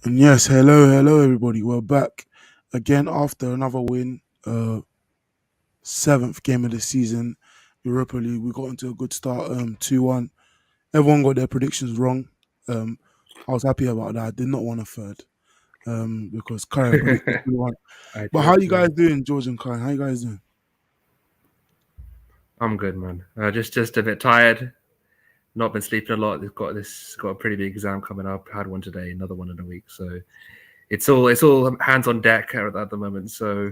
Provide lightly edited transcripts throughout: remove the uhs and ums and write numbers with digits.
And yes, hello everybody. We're back again after another win. Seventh game of the season, Europa League. We got into a good start. 2-1. Everyone got their predictions wrong. Um, I was happy about that. I did not want a third. Because Karen predicted 2-1. I But do how as you guys well. doing, George and Karen? How you guys doing? I'm good, man. Just a bit tired. Not been sleeping a lot. Got a pretty big exam coming up. Had one today, another one in a week. So it's all hands on deck at the moment. So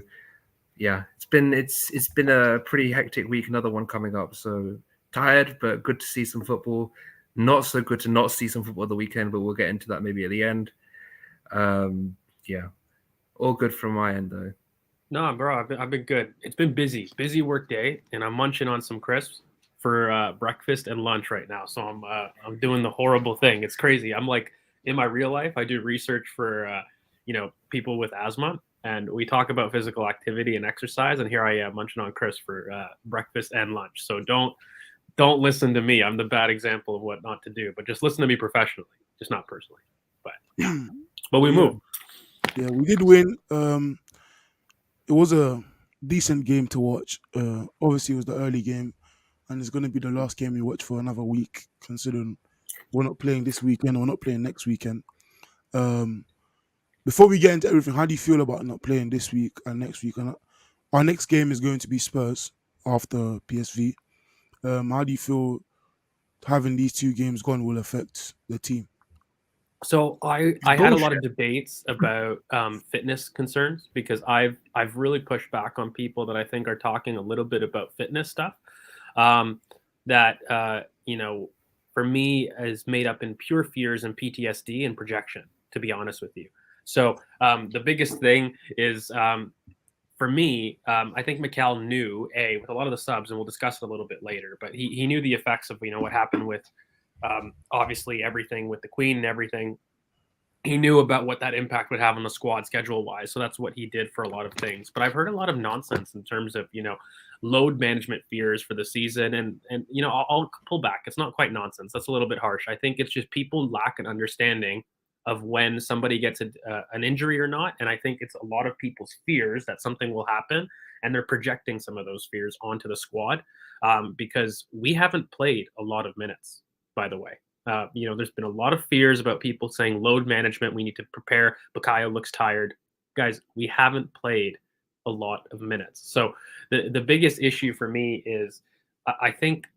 yeah, it's been a pretty hectic week. Another one coming up. So tired, but good to see some football. Not so good to not see some football the weekend, but we'll get into that maybe at the end. Yeah, all good from my end though. No, bro, I've been good. It's been busy work day, and I'm munching on some crisps for breakfast and lunch right now. So I'm doing the horrible thing. It's crazy. I'm like in my real life, I do research for people with asthma, and we talk about physical activity and exercise. And here I am munching on crisps for breakfast and lunch. So don't listen to me. I'm the bad example of what not to do, but just listen to me professionally, just not personally. But yeah, but But we yeah, move. we did win. It was a decent game to watch. Obviously, it was the early game, and it's going to be the last game we watch for another week, considering we're not playing this weekend, we're not playing next weekend. Um, Before we get into everything, how do you feel about not playing this week and next week? And our next game is going to be Spurs after PSV. How do you feel having these two games gone will affect the team? So I had a lot of Bullshit. debates about fitness concerns because I've really pushed back on people that I think are talking a little bit about fitness stuff um, that for me is made up in pure fears and PTSD and projection. To be honest with you, so the biggest thing is for me, I think Mikel knew with a lot of the subs, and we'll discuss it a little bit later. But he knew the effects of what happened with obviously everything with the Queen and everything. He knew about what that impact would have on the squad schedule wise. So that's what he did for a lot of things. But I've heard a lot of nonsense in terms of, load management fears for the season. And I'll pull back. It's not quite nonsense. That's a little bit harsh. I think it's just people lack an understanding of when somebody gets an injury or not. And I think it's a lot of people's fears that something will happen. And they're projecting some of those fears onto the squad because we haven't played a lot of minutes, by the way. There's been a lot of fears about people saying load management. We need to prepare. Bukayo looks tired. Guys, we haven't played a lot of minutes. So the biggest issue for me is I think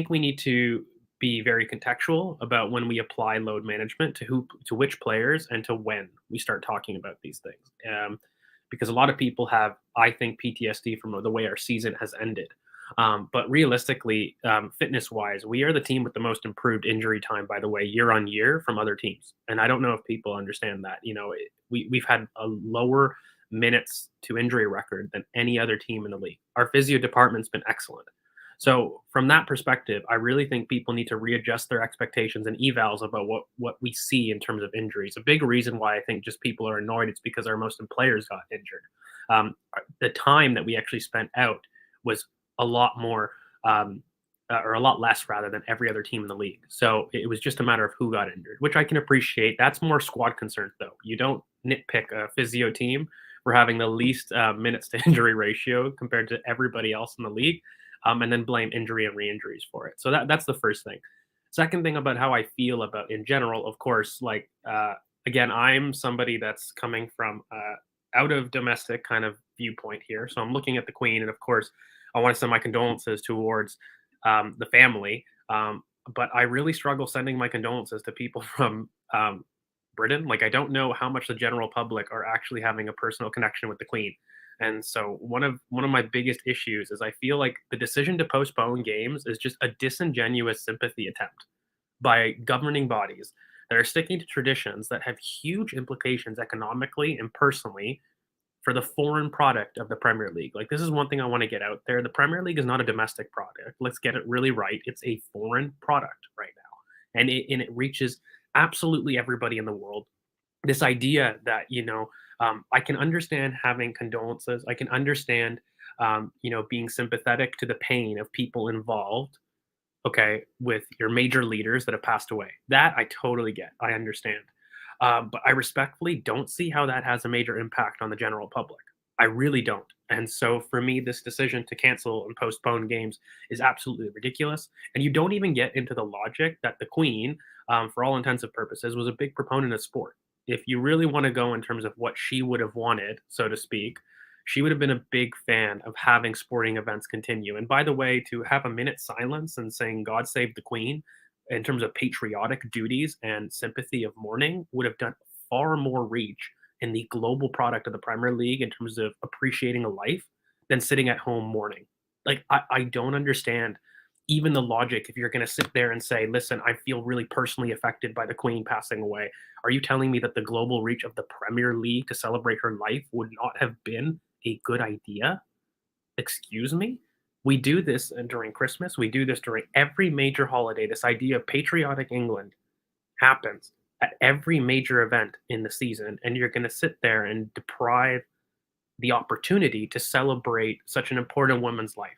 we need to be very contextual about when we apply load management to which players and to when we start talking about these things. Because a lot of people have, I think, PTSD from the way our season has ended. But realistically, fitness wise, we are the team with the most improved injury time, by the way, year on year from other teams. And I don't know if people understand that. We've had a lower minutes to injury record than any other team in the league. Our physio department's been excellent. So from that perspective, I really think people need to readjust their expectations and evals about what we see in terms of injuries. A big reason why I think just people are annoyed is because our most players got injured. The time that we actually spent out was a lot more or a lot less rather than every other team in the league. So it was just a matter of who got injured, which I can appreciate. That's more squad concerns, though. You don't nitpick a physio team for having the least minutes to injury ratio compared to everybody else in the league, and then blame injury and re-injuries for it. So that's the first thing. Second thing about how I feel about in general, of course, like again, I'm somebody that's coming from out of domestic kind of viewpoint here. So I'm looking at the Queen, and of course, I want to send my condolences towards the family. But I really struggle sending my condolences to people from Britain. Like, I don't know how much the general public are actually having a personal connection with the Queen. And so one of my biggest issues is I feel like the decision to postpone games is just a disingenuous sympathy attempt by governing bodies that are sticking to traditions that have huge implications economically and personally for the foreign product of the Premier League. Like, this is one thing I want to get out there. The Premier League is not a domestic product. Let's get it really right. It's a foreign product right now. And it reaches absolutely everybody in the world. This idea that, I can understand having condolences. I can understand, being sympathetic to the pain of people involved, okay, with your major leaders that have passed away. That I totally get. I understand. But I respectfully don't see how that has a major impact on the general public. I really don't. And so for me, this decision to cancel and postpone games is absolutely ridiculous. And you don't even get into the logic that the Queen, for all intents and purposes, was a big proponent of sport. If you really want to go in terms of what she would have wanted, so to speak, she would have been a big fan of having sporting events continue. And by the way, to have a minute silence and saying God save the Queen in terms of patriotic duties and sympathy of mourning would have done far more reach in the global product of the Premier League in terms of appreciating a life than sitting at home mourning. Like, I don't understand even the logic if you're going to sit there and say, listen, I feel really personally affected by the Queen passing away. Are you telling me that the global reach of the Premier League to celebrate her life would not have been a good idea? Excuse me? We do this during Christmas. We do this during every major holiday. This idea of patriotic England happens at every major event in the season, and you're going to sit there and deprive the opportunity to celebrate such an important woman's life.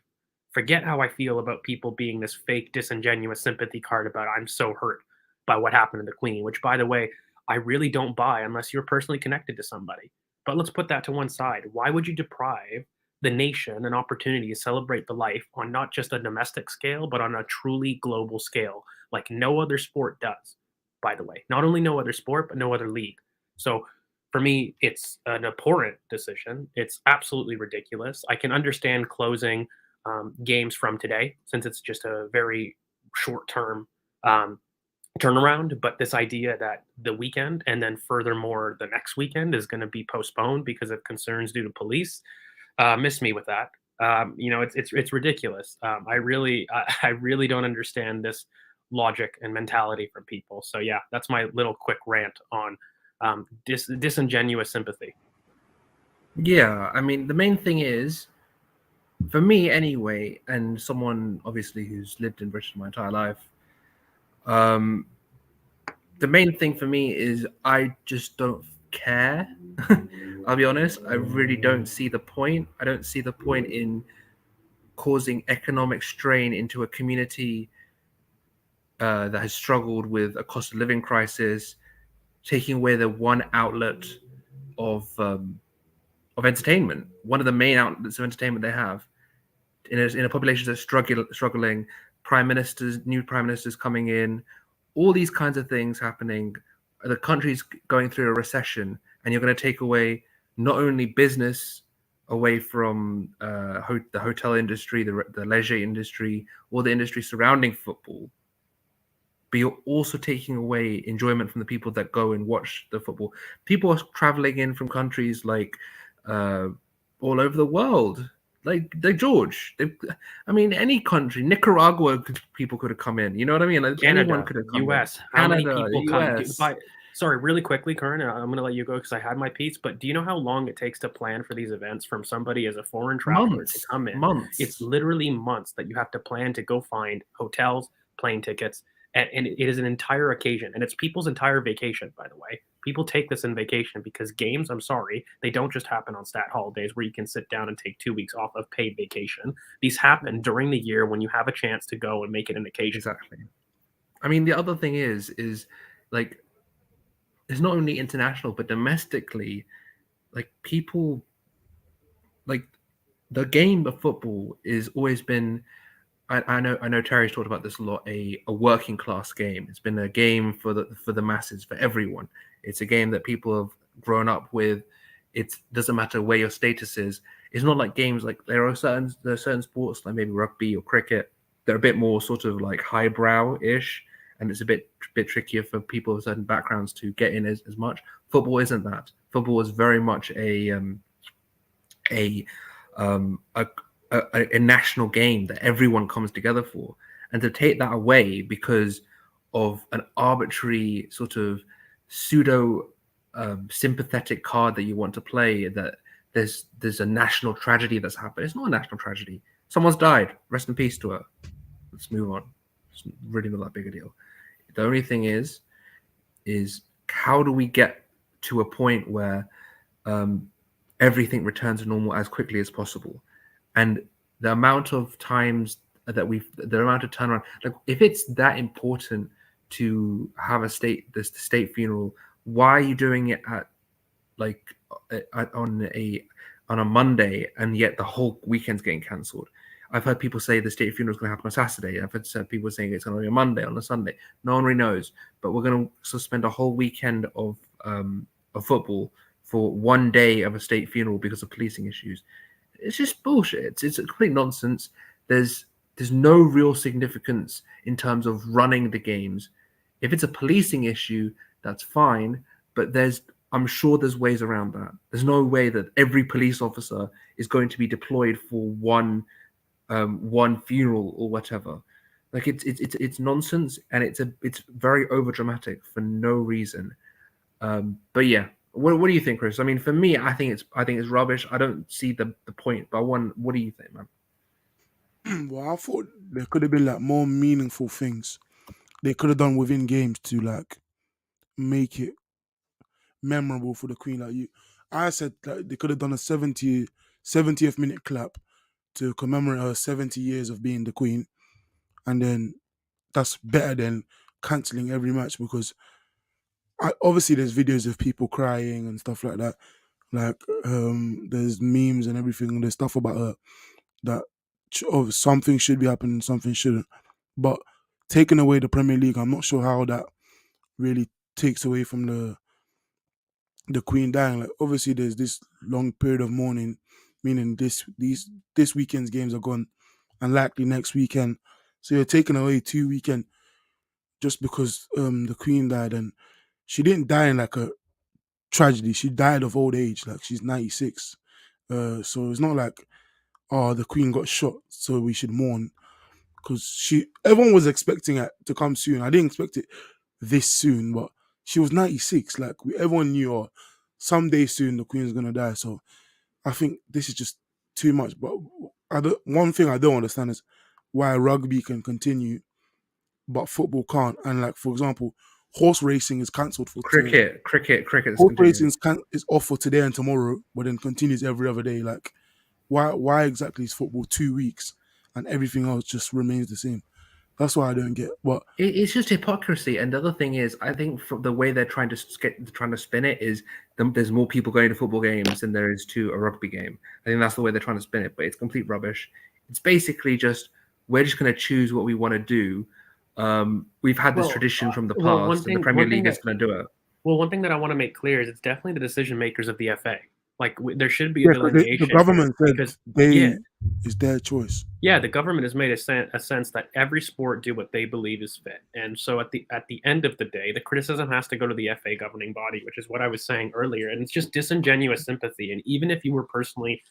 Forget how I feel about people being this fake, disingenuous sympathy card about I'm so hurt by what happened to the Queen, which, by the way, I really don't buy unless you're personally connected to somebody. But let's put that to one side. Why would you deprive the nation an opportunity to celebrate the life on not just a domestic scale, but on a truly global scale, like no other sport does, by the way? Not only no other sport, but no other league. So for me, it's an abhorrent decision. It's absolutely ridiculous. I can understand closing games from today since it's just a very short term turnaround. But this idea that the weekend and then furthermore the next weekend is going to be postponed because of concerns due to police, miss me with that. It's ridiculous. I really don't understand this logic and mentality from people. So yeah, that's my little quick rant on disingenuous sympathy. Yeah, I mean, the main thing is, for me anyway, and someone obviously who's lived in Britain my entire life, the main thing for me is I just don't care. I'll be honest, I really don't see the point. I don't see the point in causing economic strain into a community that has struggled with a cost of living crisis, taking away the one outlet of entertainment, one of the main outlets of entertainment they have in a population that's struggling, new prime ministers coming in, all these kinds of things happening. The country's going through a recession, and you're going to take away not only business away from the hotel industry, the leisure industry, or the industry surrounding football, but you're also taking away enjoyment from the people that go and watch the football. People are traveling in from countries like all over the world, like George. I mean, any country, Nicaragua, people could have come in. You know what I mean? Like, Canada, anyone could have come US. in. How many Canada, people come? US. Sorry, really quickly, Karan, I'm going to let you go because I had my piece. But do you know how long it takes to plan for these events from somebody as a foreign traveler to come in? Months. It's literally months that you have to plan to go find hotels, plane tickets, and it is an entire occasion. And it's people's entire vacation, by the way. People take this in vacation because games, I'm sorry, they don't just happen on stat holidays where you can sit down and take 2 weeks off of paid vacation. These happen during the year when you have a chance to go and make it an occasion. Exactly. I mean, the other thing is like, it's not only international, but domestically, like, people, like, the game of football is always been, I know Terry's talked about this a lot, a working class game. It's been a game for the masses, for everyone. It's a game that people have grown up with. It doesn't matter where your status is. It's not like games like there are certain sports like maybe rugby or cricket that are a bit more sort of like highbrow-ish, and it's a bit trickier for people with certain backgrounds to get in as much. Football isn't that. Football is very much a national game that everyone comes together for. And to take that away because of an arbitrary sort of pseudo sympathetic card that you want to play, that there's a national tragedy that's happened. It's not a national tragedy. Someone's died. Rest in peace to her. Let's move on. It's really not that big a deal. The only thing is how do we get to a point where everything returns to normal as quickly as possible? And the amount of times that the amount of turnaround, like, if it's that important to have the state funeral, why are you doing it at like on a Monday, and yet the whole weekend's getting cancelled? I've heard people say the state funeral is going to happen on Saturday. I've heard people saying it's going to be a Monday, on a Sunday. No one really knows. But we're going to suspend a whole weekend of football for one day of a state funeral because of policing issues. It's just bullshit. It's a complete nonsense. There's no real significance in terms of running the games. If it's a policing issue, that's fine. But I'm sure there's ways around that. There's no way that every police officer is going to be deployed for one funeral or whatever. Like it's nonsense, and it's very over dramatic for no reason. But yeah, what do you think, Chris? I mean, for me, I think it's rubbish. I don't see the point. But what do you think, man? Well, I thought there could have been like more meaningful things they could have done within games to like make it memorable for the Queen. Like I said that they could have done a 70th minute clap to commemorate her 70 years of being the Queen, and then that's better than cancelling every match, because obviously there's videos of people crying and stuff like that. Like there's memes and everything. There's stuff about her that something should be happening, something shouldn't. But taking away the Premier League, I'm not sure how that really takes away from the Queen dying. Like obviously there's this long period of mourning, meaning this weekend's games are gone, and likely next weekend. So you're taking away 2 weekends just because the Queen died, and she didn't die in like a tragedy. She died of old age. Like she's 96. So it's not like, oh, the Queen got shot, so we should mourn. Because everyone was expecting it to come soon. I didn't expect it this soon, but she was 96. Like everyone knew, oh, someday soon the Queen's gonna die. So I think this is just too much. But one thing I don't understand is why rugby can continue, but football can't. And like, for example, horse racing is cancelled for cricket. Horse racing is off for today and tomorrow, but then continues every other day. Like, why exactly is football 2 weeks and everything else just remains the same? That's what I don't get. But it's just hypocrisy. And the other thing is, I think from the way they're trying to spin it is there's more people going to football games than there is to a rugby game. I think that's the way they're trying to spin it, but it's complete rubbish. It's basically just, we're just going to choose what we want to do. We've had this tradition from the past, and the Premier League is going to do it. Well, one thing that I want to make clear is it's definitely the decision makers of the FA. Like there should be a delineation. The government said it's their choice. Yeah, the government has made a sense that every sport do what they believe is fit, and so at the end of the day, the criticism has to go to the FA governing body, which is what I was saying earlier. And it's just disingenuous sympathy. And even if you were personally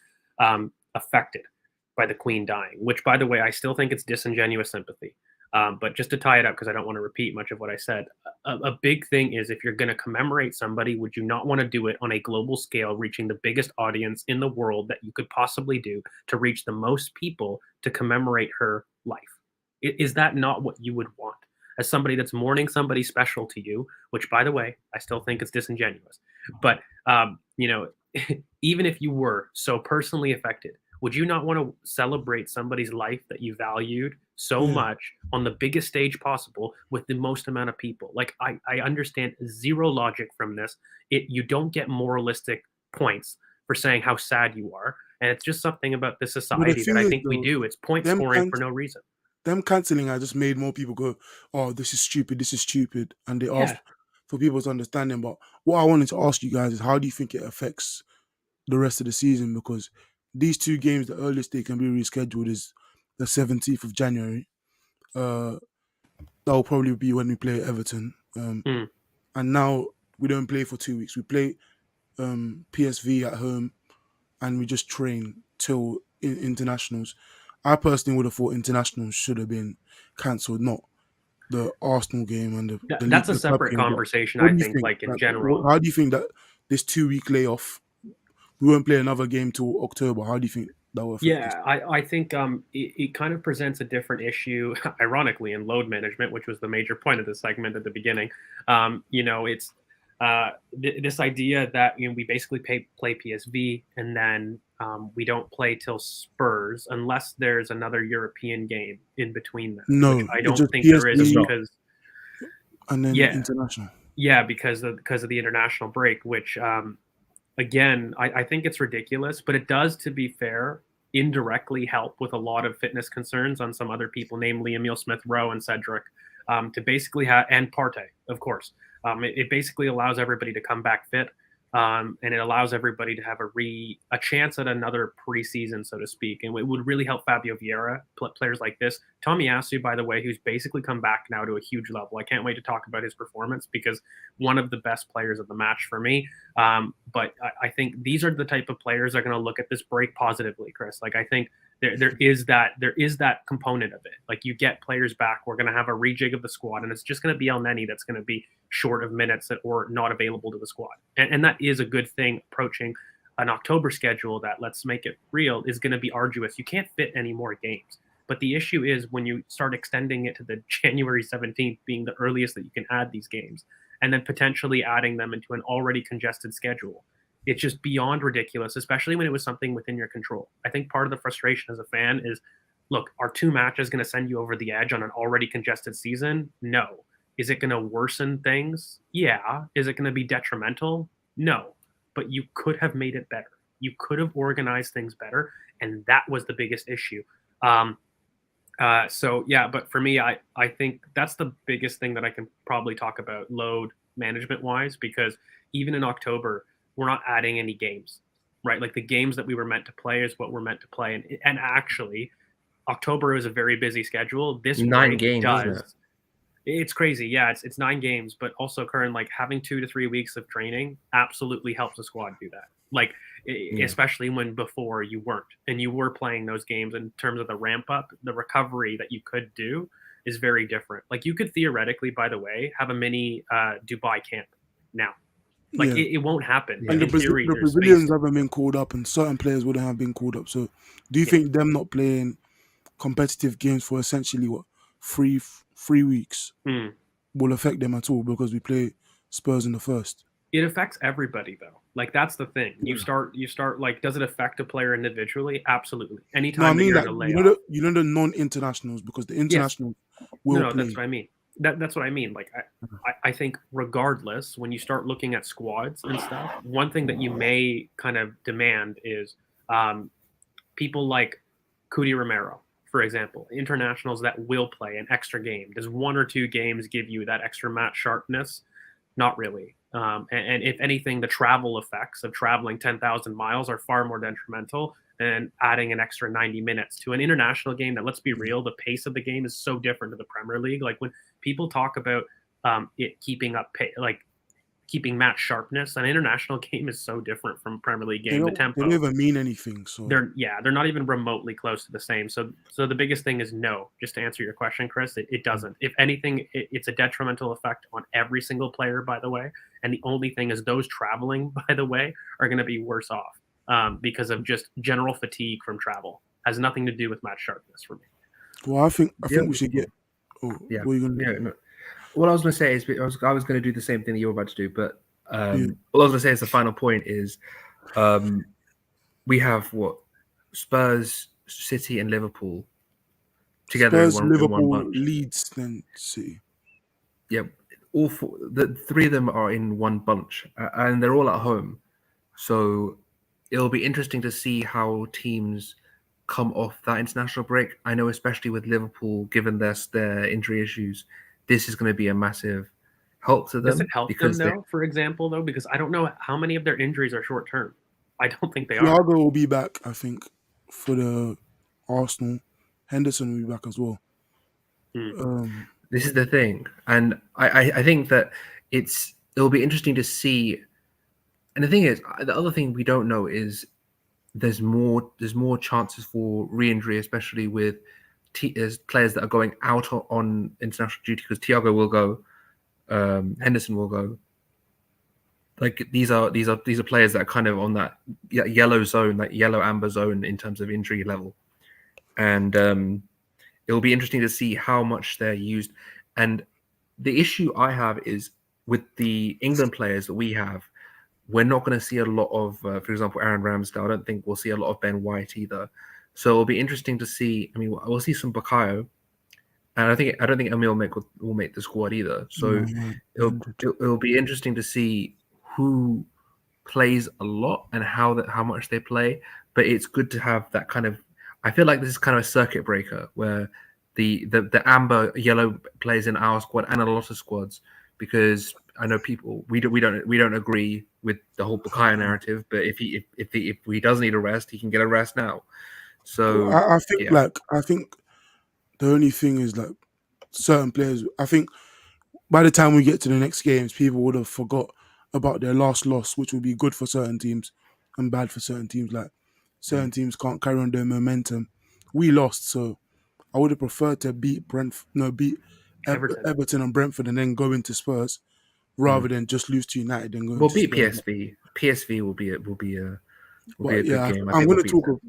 affected by the Queen dying, which, by the way, I still think it's disingenuous sympathy. But just to tie it up, because I don't want to repeat much of what I said, a big thing is, if you're going to commemorate somebody, would you not want to do it on a global scale, reaching the biggest audience in the world that you could possibly do to reach the most people to commemorate her life? Is that not what you would want as somebody that's mourning somebody special to you, which, by the way, I still think it's disingenuous. But, even if you were so personally affected, would you not want to celebrate somebody's life that you valued so much on the biggest stage possible with the most amount of people? Like, I understand zero logic from this. You don't get moralistic points for saying how sad you are. And it's just something about this society that I think we do. It's point scoring for no reason. Them cancelling, I just made more people go, oh, this is stupid. And they asked for people's understanding. But what I wanted to ask you guys is, how do you think it affects the rest of the season? Because these 2 games, the earliest they can be rescheduled is the 17th of January. That will probably be when we play Everton. And now we don't play for 2 weeks. We play PSV at home, and we just train till internationals. I personally would have thought internationals should have been cancelled, not the Arsenal game and that's a separate conversation. I think, like in general. How do you think that this 2-week layoff, we won't play another game till October? How do you think that will affect this? I think it kind of presents a different issue, ironically, in load management, which was the major point of the segment at the beginning. It's this idea that we basically play PSV, and then we don't play till Spurs unless there's another European game in between them. No, which I don't think there is, because and then international. Yeah, because of the international break, which again, I think it's ridiculous, but it does, to be fair, indirectly help with a lot of fitness concerns on some other people, namely Emil Smith Rowe and Cedric, to basically have, and Partey, of course. It basically allows everybody to come back fit. And it allows everybody to have a chance at another preseason, so to speak. And it would really help Fabio Vieira, players like this. Tomiyasu, by the way, who's basically come back now to a huge level. I can't wait to talk about his performance because one of the best players of the match for me. But I think these are the type of players that are going to look at this break positively, Chris. Like I think there is that component of it. Like you get players back, we're going to have a rejig of the squad, and it's just going to be El Neni that's going to be short of minutes or not available to the squad, and that is a good thing. Approaching an October schedule that, let's make it real, is going to be arduous. You can't fit any more games. But the issue is when you start extending it to the January 17th being the earliest that you can add these games, and then potentially adding them into an already congested schedule. It's just beyond ridiculous, especially when it was something within your control. I think part of the frustration as a fan is, look, are 2 matches going to send you over the edge on an already congested season? No. Is it going to worsen things? Yeah. Is it going to be detrimental? No. But you could have made it better. You could have organized things better, and that was the biggest issue. So yeah, but for me, I think that's the biggest thing that I can probably talk about load management wise, because even in October, we're not adding any games, right? Like the games that we were meant to play is what we're meant to play. And actually, October is a very busy schedule. This 9 games, isn't it? It's crazy. Yeah, it's 9 games, but also Curran, like having 2 to 3 weeks of training absolutely helps the squad do that. Like, especially when before you weren't, and you were playing those games in terms of the ramp up, the recovery that you could do is very different. Like you could theoretically, by the way, have a mini Dubai camp now. Like it won't happen. And in theory, the Brazilians haven't been called up, and certain players wouldn't have been called up. So, do you think them not playing competitive games for essentially what 3 weeks will affect them at all? Because we play Spurs in the first. It affects everybody though. Like that's the thing. You start like, does it affect a player individually? Absolutely. Anytime. No, I mean that you know the non-internationals, because the internationals will play. That's what I mean. That's what I mean. Like I think regardless, when you start looking at squads and stuff, one thing that you may kind of demand is people like Cudi Romero, for example, internationals that will play an extra game. Does 1 or 2 games give you that extra match sharpness? Not really. And if anything, the travel effects of traveling 10,000 miles are far more detrimental than adding an extra 90 minutes to an international game that, let's be real, the pace of the game is so different to the Premier League. Like when people talk about it keeping up, like keeping match sharpness, an international game is so different from Premier League game. The tempo, they never mean anything. So they're not even remotely close to the same. So the biggest thing is no. Just to answer your question, Chris, it doesn't. If anything, it's a detrimental effect on every single player, by the way. And the only thing is those traveling, by the way, are going to be worse off because of just general fatigue from travel. Has nothing to do with match sharpness for me. Well, I think we should get. Oh, yeah. What are you gonna do? No. What I was going to say is I was going to do the same thing that you were about to do, but what I was going to say is the final point is we have Spurs, City, and Liverpool together. Spurs, Liverpool, in one bunch. Leeds, then City. Yeah, all 4. The 3 of them are in one bunch, and they're all at home. So it'll be interesting to see how teams come off that international break. I know, especially with Liverpool, given their injury issues, this is going to be a massive help to them. Does it help them, though, for example, though? Because I don't know how many of their injuries are short-term. I don't think they are. Thiago will be back, I think, for the Arsenal. Henderson will be back as well. This is the thing. And I think that it'll be interesting to see. And the thing is, the other thing we don't know is there's more chances for re-injury, especially with players that are going out on international duty, because Thiago will go, Henderson will go. Like these are players that are kind of on that yellow zone, that yellow amber zone in terms of injury level, and it'll be interesting to see how much they're used. And the issue I have is with the England players that we have, we're not going to see a lot of, for example, Aaron Ramsdale. I don't think we'll see a lot of Ben White either. So it'll be interesting to see. I mean, we'll see some Bukayo, and I don't think Emil will make the squad either. So it'll be interesting to see who plays a lot and how much they play. But it's good to have that kind of. I feel like this is kind of a circuit breaker where the amber yellow plays in our squad and a lot of squads, because I know people we don't agree with the whole Bukayo narrative. But if he does need a rest, he can get a rest now. So I think I think the only thing is like certain players. I think by the time we get to the next games, people would have forgot about their last loss, which will be good for certain teams and bad for certain teams. Like certain teams can't carry on their momentum. We lost, so I would have preferred to beat Everton and Brentford and then go into Spurs rather than just lose to United and go into beat Spurs. PSV will be a good game. I'm going to talk.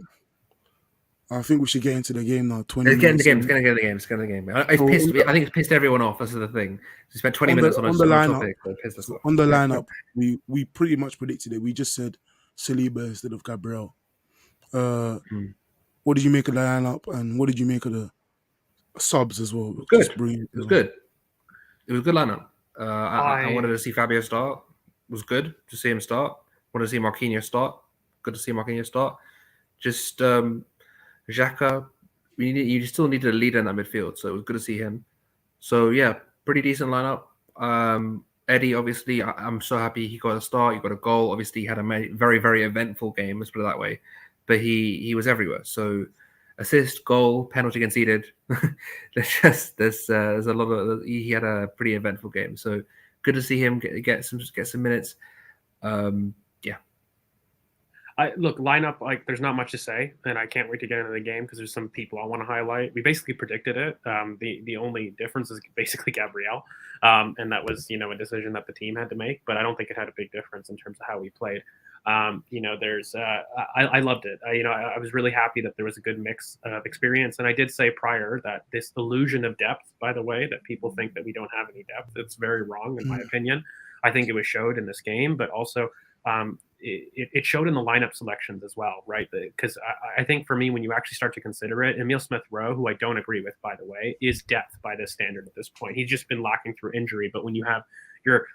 I think we should get into the game now. 20 It's minutes. It's going to get the game. I think it's pissed everyone off. That's the thing. We spent 20 minutes on the lineup. On the lineup, we pretty much predicted it. We just said Saliba instead of Gabriel. What did you make of the lineup, and what did you make of the subs as well? It was good. It was a good lineup. I wanted to see Fabio start. It was good to see him start. Wanted to see Marquinhos start. Good to see Marquinhos start. Just Xhaka, you still needed a leader in that midfield, so it was good to see him. So yeah, pretty decent lineup. Eddie, obviously, I'm so happy he got a start. He got a goal. Obviously, he had a very, very eventful game. Let's put it that way. But he was everywhere. So assist, goal, penalty conceded. there's a lot of. He had a pretty eventful game. So good to see him get some minutes. Look, lineup, like there's not much to say, and I can't wait to get into the game because there's some people I want to highlight. We basically predicted it. The only difference is basically Gabriel, and that was a decision that the team had to make. But I don't think it had a big difference in terms of how we played. There's I loved it. I was really happy that there was a good mix of experience, and I did say prior that this illusion of depth, by the way, that people think that we don't have any depth, it's very wrong in my opinion. I think it was showed in this game, but also. It showed in the lineup selections as well, right? Because I think for me, when you actually start to consider it, Emil Smith-Rowe, who I don't agree with, by the way, is depth by this standard at this point. He's just been lacking through injury. But when you have your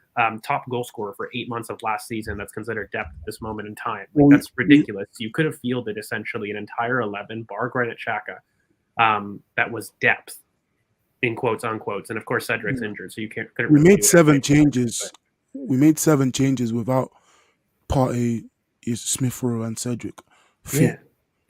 top goal scorer for 8 months of last season, that's considered depth at this moment in time. That's ridiculous. You could have fielded essentially an entire 11, bar Granit Xhaka, that was depth, in quotes, unquotes. And of course, Cedric's injured, so you can't. We made 7 changes. We made 7 changes without Partey, is Smith-Rowe and Cedric. Yeah,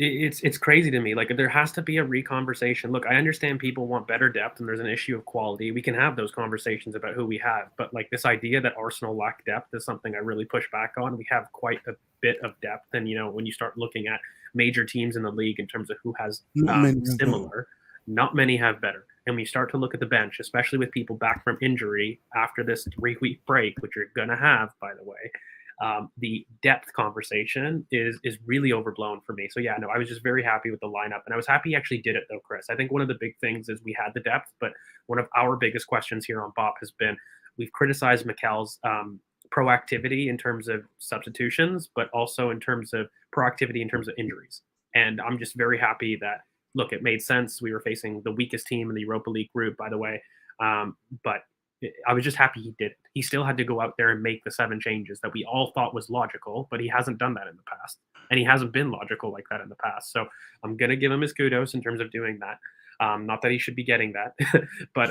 it's crazy to me. Like there has to be a reconversation. Look, I understand people want better depth, and there's an issue of quality. We can have those conversations about who we have, but like this idea that Arsenal lack depth is something I really push back on. We have quite a bit of depth, and when you start looking at major teams in the league in terms of who has similar, not many have better. And we start to look at the bench, especially with people back from injury after this 3-week break, which you're gonna have, by the way. The depth conversation is really overblown for me. So yeah, no, I was just very happy with the lineup, and I was happy he actually did it though, Chris. I think one of the big things is we had the depth, but one of our biggest questions here on BoP has been we've criticized Mikel's proactivity in terms of substitutions, but also in terms of proactivity in terms of injuries. And I'm just very happy that look, it made sense. We were facing the weakest team in the Europa League group, by the way, but I was just happy he did it. He still had to go out there and make the 7 changes that we all thought was logical, but he hasn't done that in the past. And he hasn't been logical like that in the past. So I'm going to give him his kudos in terms of doing that. Not that he should be getting that, but,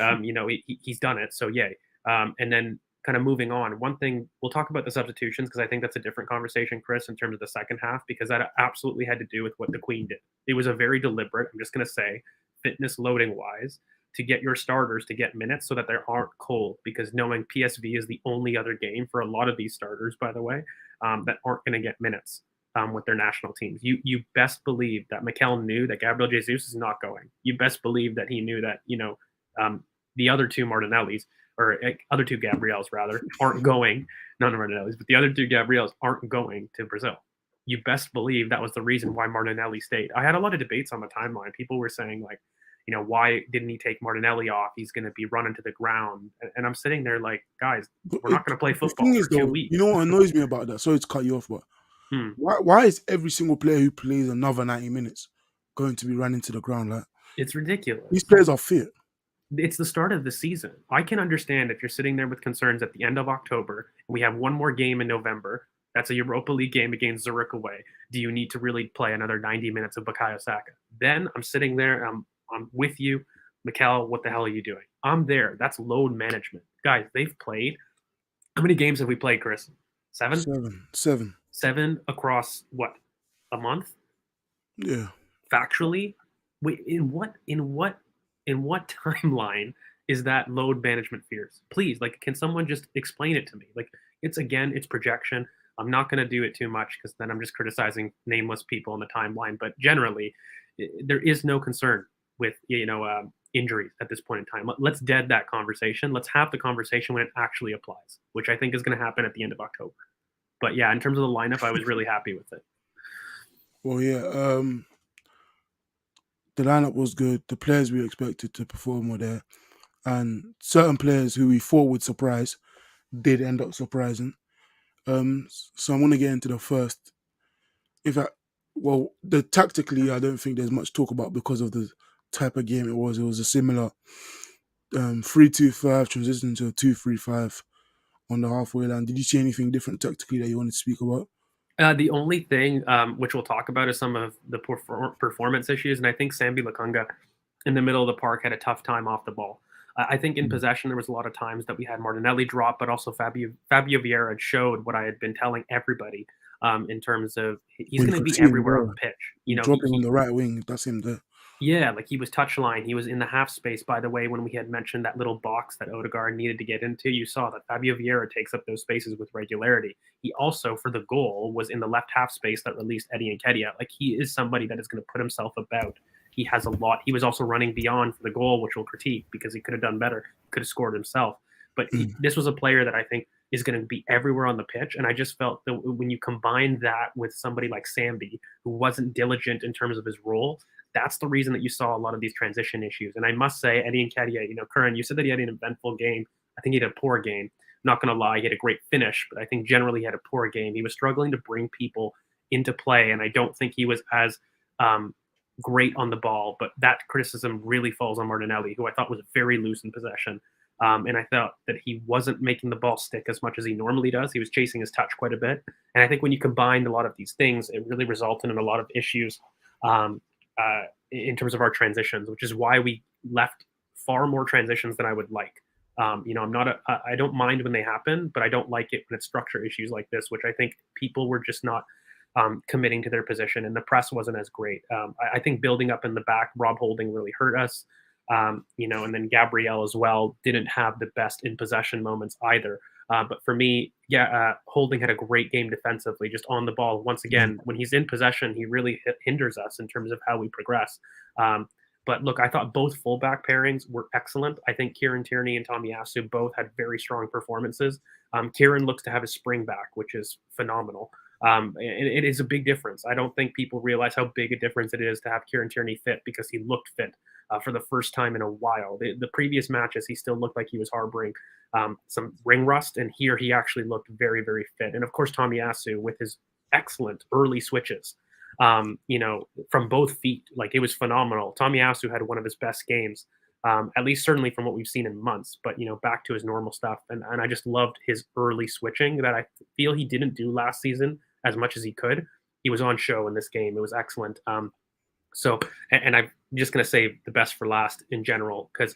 he's done it. So yay. And then kind of moving on, one thing, we'll talk about the substitutions because I think that's a different conversation, Chris, in terms of the second half, because that absolutely had to do with what the Queen did. It was a very deliberate, I'm just going to say, fitness loading wise, to get your starters to get minutes so that they aren't cold, because knowing PSV is the only other game for a lot of these starters, by the way, that aren't going to get minutes with their national teams. You best believe that Mikel knew that Gabriel Jesus is not going. You best believe that he knew that, the other 2 Martinellis, or other 2 Gabriels rather, aren't going, none of Martinellis, but the other 2 Gabriels aren't going to Brazil. You best believe that was the reason why Martinelli stayed. I had a lot of debates on the timeline. People were saying like, why didn't he take Martinelli off? He's going to be running to the ground. And I'm sitting there like, guys, we're not going to play football for 2 weeks. You know what annoys me about that? Sorry to cut you off, but why is every single player who plays another 90 minutes going to be running to the ground? Like, it's ridiculous. These players are fit. it's the start of the season. I can understand if you're sitting there with concerns at the end of October and we have one more game in November. That's a Europa League game against Zurich away. Do you need to really play another 90 minutes of Bukayo Saka? Then I'm sitting there. I'm with you. Mikel, what the hell are you doing? I'm there. That's load management. Guys, they've played. How many games have we played, Chris? Seven? Seven. Seven across what? A month? Yeah. Factually? Wait, in what timeline is that load management fears? Please, like, can someone just explain it to me? Like, it's projection. I'm not going to do it too much because then I'm just criticizing nameless people in the timeline. But generally, there is no concern with injuries at this point in time. Let's dead that conversation. Let's have the conversation when it actually applies, which I think is going to happen at the end of October. But yeah, in terms of the lineup, I was really happy with it. Well, yeah. The lineup was good. The players we expected to perform were there, and certain players who we thought would surprise did end up surprising. So I'm going to get into the first. Tactically, I don't think there's much talk about because of the type of game it was. It was a similar 3-2-5 transition to a 2-3-5 on the halfway line. Did you see anything different tactically that you wanted to speak about? The only thing which we'll talk about is some of the performance issues, and I think Sambi Lakunga in the middle of the park had a tough time off the ball. I think in possession there was a lot of times that we had Martinelli drop, but also Fabio Vieira showed what I had been telling everybody in terms of he's going to be everywhere on the pitch. Dropping on the right wing, that's him there. Yeah, like he was touchline. He was in the half space, by the way, when we had mentioned that little box that Odegaard needed to get into. You saw that Fabio Vieira takes up those spaces with regularity. He also, for the goal, was in the left half space that released Eddie Nketiah. Like, he is somebody that is going to put himself about. He has a lot. He was also running beyond for the goal, which we'll critique because he could have done better. Could have scored himself. But this was a player that I think is going to be everywhere on the pitch. And I just felt that when you combine that with somebody like Sambi, who wasn't diligent in terms of his role, that's the reason that you saw a lot of these transition issues. And I must say, Eddie Nketiah, Curran, you said that he had an eventful game. I think he had a poor game. Not going to lie, he had a great finish, but I think generally he had a poor game. He was struggling to bring people into play, and I don't think he was as great on the ball. But that criticism really falls on Martinelli, who I thought was very loose in possession. And I thought that he wasn't making the ball stick as much as he normally does. He was chasing his touch quite a bit. And I think when you combine a lot of these things, it really resulted in a lot of issues in terms of our transitions, which is why we left far more transitions than I would like. I don't mind when they happen, but I don't like it when it's structure issues like this, which I think people were just not committing to their position, and the press wasn't as great. I think building up in the back, Rob Holding really hurt us. And then Gabriel as well didn't have the best in possession moments either. But for me, Holding had a great game defensively, just on the ball. Once again, when he's in possession, he really hinders us in terms of how we progress. But look, I thought both fullback pairings were excellent. I think Kieran Tierney and Tomiyasu both had very strong performances. Kieran looks to have his spring back, which is phenomenal. It is a big difference. I don't think people realize how big a difference it is to have Kieran Tierney fit, because he looked fit for the first time in a while. The previous matches, he still looked like he was harboring some ring rust, and here he actually looked very, very fit. And of course, Tomiyasu with his excellent early switches, from both feet, like, it was phenomenal. Tomiyasu had one of his best games, at least certainly from what we've seen in months, but back to his normal stuff. And I just loved his early switching that I feel he didn't do last season as much as he could. He was on show in this game. It was excellent. And I'm just going to save the best for last in general, because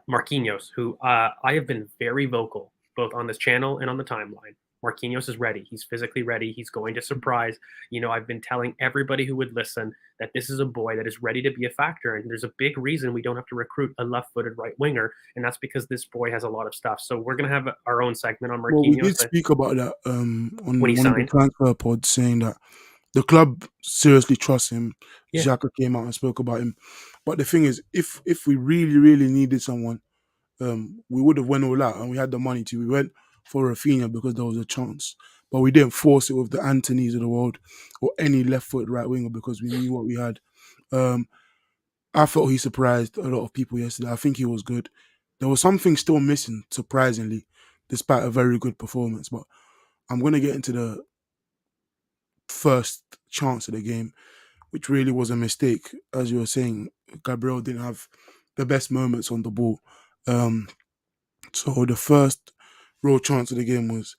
Marquinhos, who I have been very vocal both on this channel and on the timeline. Marquinhos is ready. He's physically ready. He's going to surprise. I've been telling everybody who would listen that this is a boy that is ready to be a factor. And there's a big reason we don't have to recruit a left-footed right winger. And that's because this boy has a lot of stuff. So we're going to have our own segment on Marquinhos. Well, we did speak about that on one of the transfer pods, saying that the club seriously trusts him. Yeah. Xhaka came out and spoke about him. But the thing is, if we really, really needed someone, we would have went all out, and we had the money to. We went for Rafinha because there was a chance, but we didn't force it with the Antonys of the world or any left-foot right winger because we knew what we had. I felt he surprised a lot of people yesterday. I think he was good. There was something still missing, surprisingly, despite a very good performance. But I'm going to get into the first chance of the game, which really was a mistake. As you were saying, Gabriel didn't have the best moments on the ball. So the first real chance of the game was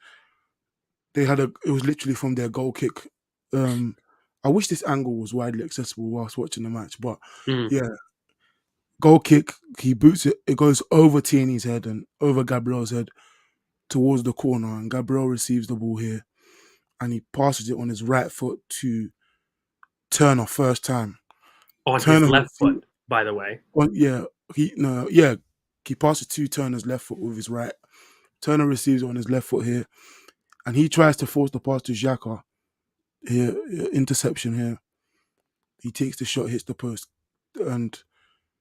it was literally from their goal kick. I wish this angle was widely accessible whilst watching the match, but Mm. yeah, goal kick, he boots it, it goes over Tierney's head and over Gabriel's head towards the corner, and Gabriel receives the ball here and he passes it on his right foot to Turner first time. On his Turner left received, foot, by the way. he passes to Turner's left foot with his right. Turner receives it on his left foot here, and he tries to force the pass to Xhaka. Here, interception here. He takes the shot, hits the post, and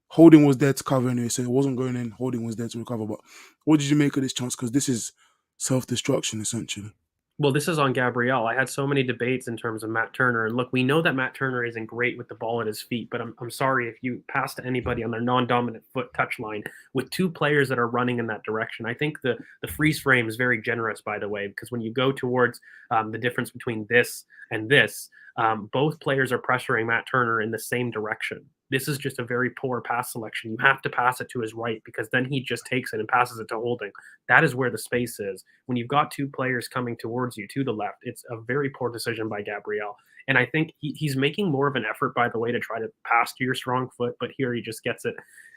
Holding was there to cover anyway, so it wasn't going in. Holding was there to recover. But what did you make of this chance? Because this is self-destruction, essentially. Well, this is on Gabriel. I had so many debates in terms of Matt Turner. And look, we know that Matt Turner isn't great with the ball at his feet, but I'm sorry if you pass to anybody on their non-dominant foot touch line with two players that are running in that direction. I think the freeze frame is very generous, by the way, because when you go towards the difference between this and this, both players are pressuring Matt Turner in the same direction. This is just a very poor pass selection. You have to pass it to his right because then he just takes it and passes it to Holding. That is where the space is. When you've got two players coming towards you to the left, it's a very poor decision by Gabriel. And I think he's making more of an effort, by the way, to try to pass to your strong foot, but here he just gets it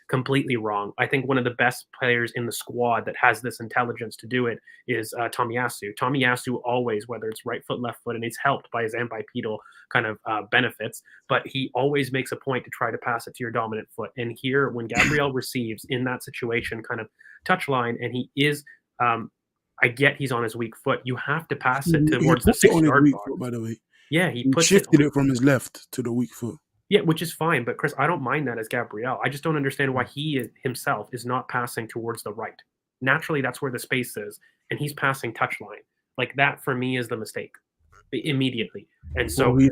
completely wrong. I think one of the best players in the squad that has this intelligence to do it is Tomiyasu. Tomiyasu always, whether it's right foot, left foot, and he's helped by his ambipedal kind of benefits, but he always makes a point to try to pass it to your dominant foot. And here, when Gabriel receives in that situation, kind of touch line, and he is, I get he's on his weak foot. You have to pass it towards the 6-yard box. By the way, yeah, he shifted it from his left to the weak foot. Yeah, which is fine. But Chris, I don't mind that as Gabriel. I just don't understand why he himself is not passing towards the right. Naturally, that's where the space is, and he's passing touch line. Like that for me is the mistake immediately. And so well,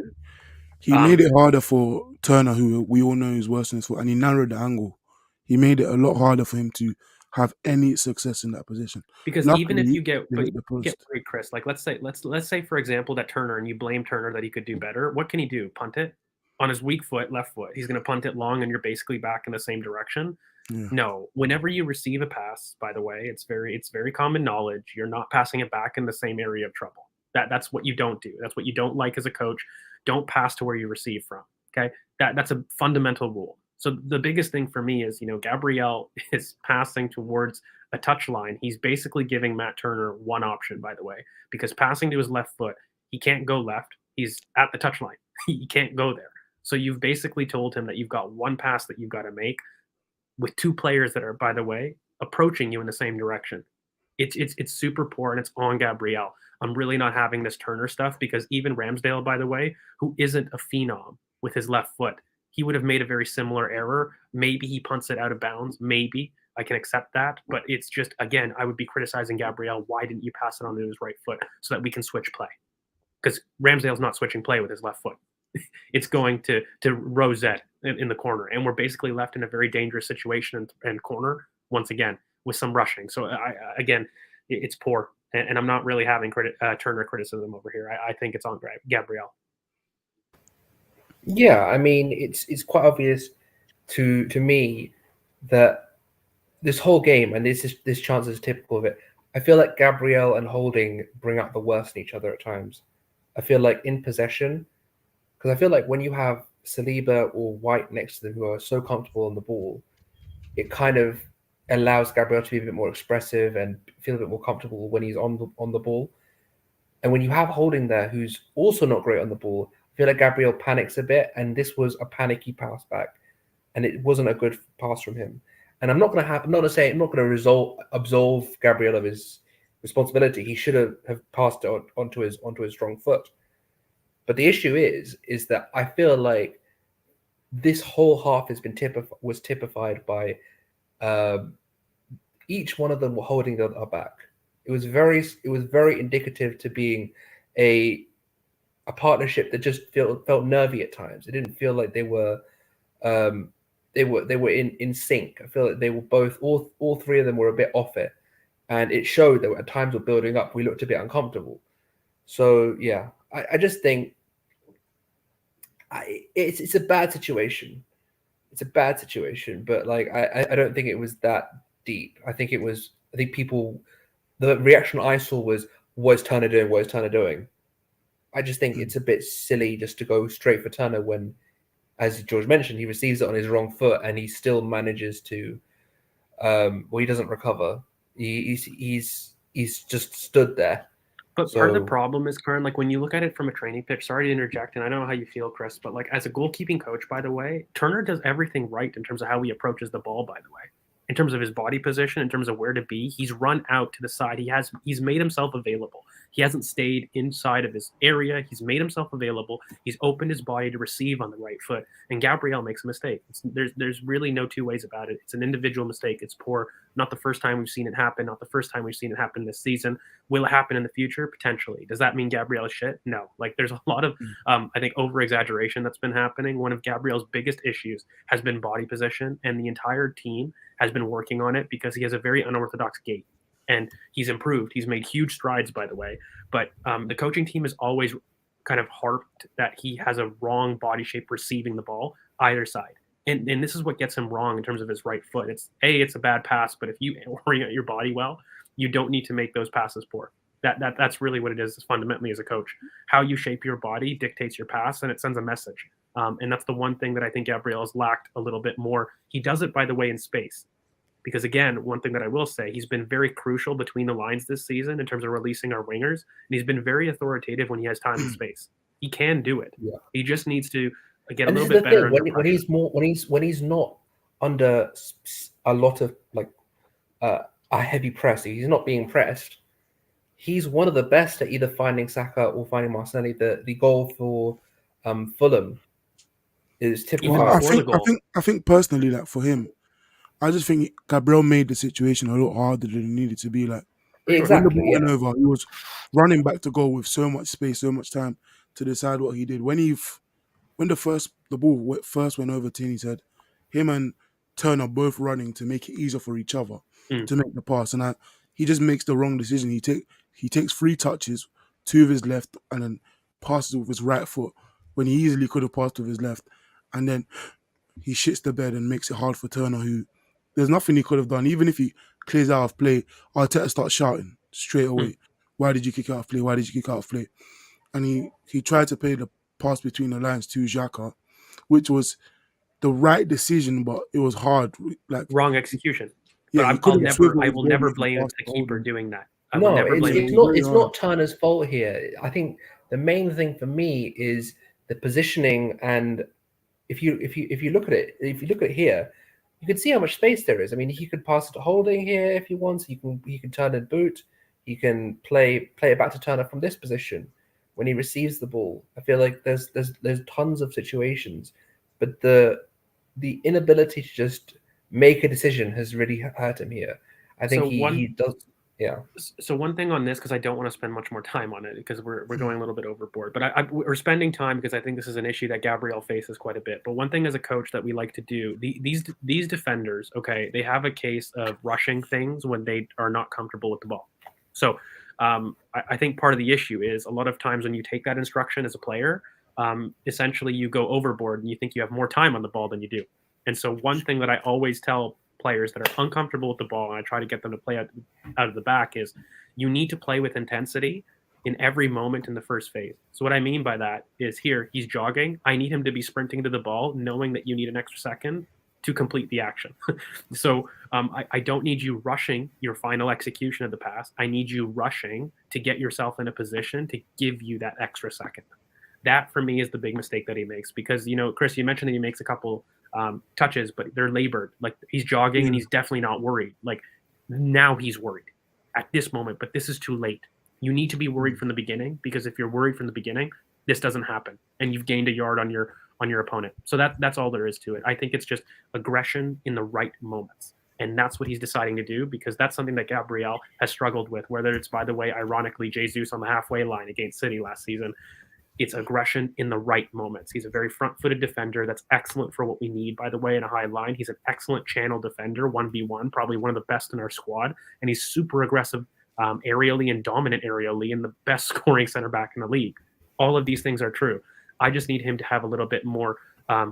he made it harder for Turner, who we all know is worse than his foot, and he narrowed the angle. He made it a lot harder for him to have any success in that position. Because luckily, even if you get the post. worried, Chris, like let's say for example that Turner, and you blame Turner that he could do better, what can he do? Punt it? On his weak foot, left foot, he's going to punt it long, and you're basically back in the same direction. Yeah. No, whenever you receive a pass, by the way, it's very common knowledge. You're not passing it back in the same area of trouble. That's what you don't do. That's what you don't like as a coach. Don't pass to where you receive from. Okay, that's a fundamental rule. So the biggest thing for me is, Gabriel is passing towards a touch line. He's basically giving Matt Turner one option, by the way, because passing to his left foot, he can't go left. He's at the touch line. He can't go there. So you've basically told him that you've got one pass that you've got to make with two players that are, by the way, approaching you in the same direction. It's super poor, and it's on Gabriel. I'm really not having this Turner stuff, because even Ramsdale, by the way, who isn't a phenom with his left foot, he would have made a very similar error. Maybe he punts it out of bounds. Maybe I can accept that. But it's just, again, I would be criticizing Gabriel. Why didn't you pass it on to his right foot so that we can switch play? Because Ramsdale's not switching play with his left foot. It's going to Rosette in the corner, and we're basically left in a very dangerous situation and corner once again with some rushing. So it's poor, and I'm not really having Turner criticism over here. I think it's on Gabriel. Yeah, I mean, it's quite obvious to me that this whole game, and this chance is typical of it. I feel like Gabriel and Holding bring out the worst in each other at times. I feel like in possession, because I feel like when you have Saliba or White next to them who are so comfortable on the ball, it kind of allows Gabriel to be a bit more expressive and feel a bit more comfortable when he's on the ball. And when you have Holding there, who's also not great on the ball, I feel like Gabriel panics a bit, and this was a panicky pass back, and it wasn't a good pass from him. And I'm not going to absolve Gabriel of his responsibility. He should have passed it onto his strong foot. But the issue is that I feel like this whole half has been typified by each one of them holding our back. It was very indicative to being a partnership that just felt nervy at times. It didn't feel like they were in sync. I feel like they were both all three of them were a bit off it, and it showed that at times of building up we looked a bit uncomfortable. So yeah, I just think it's a bad situation. it's a bad situation, but like I don't think it was that deep. I think people, the reaction I saw was, what is Turner doing? What is Turner doing? I just think it's a bit silly just to go straight for Turner when, as George mentioned, he receives it on his wrong foot and he still manages to, he doesn't recover. He's just stood there. But part of the problem is, Karan, like when you look at it from a training pitch, sorry to interject, and I don't know how you feel, Chris, but like as a goalkeeping coach, by the way, Turner does everything right in terms of how he approaches the ball, by the way. In terms of his body position, in terms of where to be, he's run out to the side. He's made himself available. He hasn't stayed inside of his area. He's made himself available. He's opened his body to receive on the right foot. And Gabriel makes a mistake. There's really no two ways about it. It's an individual mistake. It's poor. Not the first time we've seen it happen. Not the first time we've seen it happen this season. Will it happen in the future? Potentially. Does that mean Gabriel is shit? No. Like there's a lot of, I think, over-exaggeration that's been happening. One of Gabriel's biggest issues has been body position, and the entire team has been working on it because he has a very unorthodox gait. And he's improved. He's made huge strides, by the way. But the coaching team has always kind of harped that he has a wrong body shape receiving the ball either side. And this is what gets him wrong in terms of his right foot. It's a bad pass, but if you orient your body well, you don't need to make those passes poor. That's really what it is fundamentally as a coach. How you shape your body dictates your pass, and it sends a message. And that's the one thing that I think Gabriel has lacked a little bit more. He does it, by the way, in space. Because again, one thing that I will say, he's been very crucial between the lines this season in terms of releasing our wingers, and he's been very authoritative when he has time and space. He can do it. Yeah. He just needs to get and a little bit better. When he's not under a lot of like a heavy press, he's not being pressed. He's one of the best at either finding Saka or finding Martinelli. The goal for Fulham is typical. Well, I think personally, like for him, I just think Gabriel made the situation a lot harder than it needed to be. Like exactly, when the ball went over, he was running back to goal with so much space, so much time to decide what he did. When the ball first went over to him, he said, him and Turner both running to make it easier for each other to make the pass, and he just makes the wrong decision. He takes 3 touches, 2 of his left, and then passes with his right foot when he easily could have passed with his left, and then he shits the bed and makes it hard for Turner, who there's nothing he could have done. Even if he clears out of play, Arteta starts shouting straight away, why did you kick out of play? Why did you kick out of play? And he tried to play the pass between the lines to Xhaka, which was the right decision, but it was hard. Like wrong execution. Yeah, I will never blame the keeper doing that. It's not Turner's fault here. I think the main thing for me is the positioning, and if you look at it here, you can see how much space there is. I mean, he could pass it to Holding here if he wants. He can turn and boot. He can play it back to Turner from this position when he receives the ball. I feel like there's tons of situations, but the inability to just make a decision has really hurt him here. I think he does. Yeah. So one thing on this, because I don't want to spend much more time on it, because we're going a little bit overboard. But we're spending time because I think this is an issue that Gabriel faces quite a bit. But one thing as a coach that we like to do, these defenders, okay, they have a case of rushing things when they are not comfortable with the ball. So I think part of the issue is a lot of times when you take that instruction as a player, essentially you go overboard and you think you have more time on the ball than you do. And so one thing that I always tell players that are uncomfortable with the ball, and I try to get them to play out of the back, is you need to play with intensity in every moment in the first phase. So what I mean by that is here, he's jogging. I need him to be sprinting to the ball, knowing that you need an extra second to complete the action. So I don't need you rushing your final execution of the pass. I need you rushing to get yourself in a position to give you that extra second. That for me is the big mistake that he makes, because, Chris, you mentioned that he makes a couple touches, but they're labored. Like he's jogging and he's definitely not worried. Like now he's worried at this moment, but this is too late. You need to be worried from the beginning, because if you're worried from the beginning, this doesn't happen and you've gained a yard on your opponent. So that's all there is to it. I think it's just aggression in the right moments. And that's what he's deciding to do, because that's something that Gabriel has struggled with, whether it's, by the way, ironically, Jesus on the halfway line against City last season. It's aggression in the right moments. He's a very front-footed defender that's excellent for what we need, by the way, in a high line. He's an excellent channel defender, 1v1, probably one of the best in our squad. And he's super aggressive aerially and dominant aerially, and the best scoring center back in the league. All of these things are true. I just need him to have a little bit more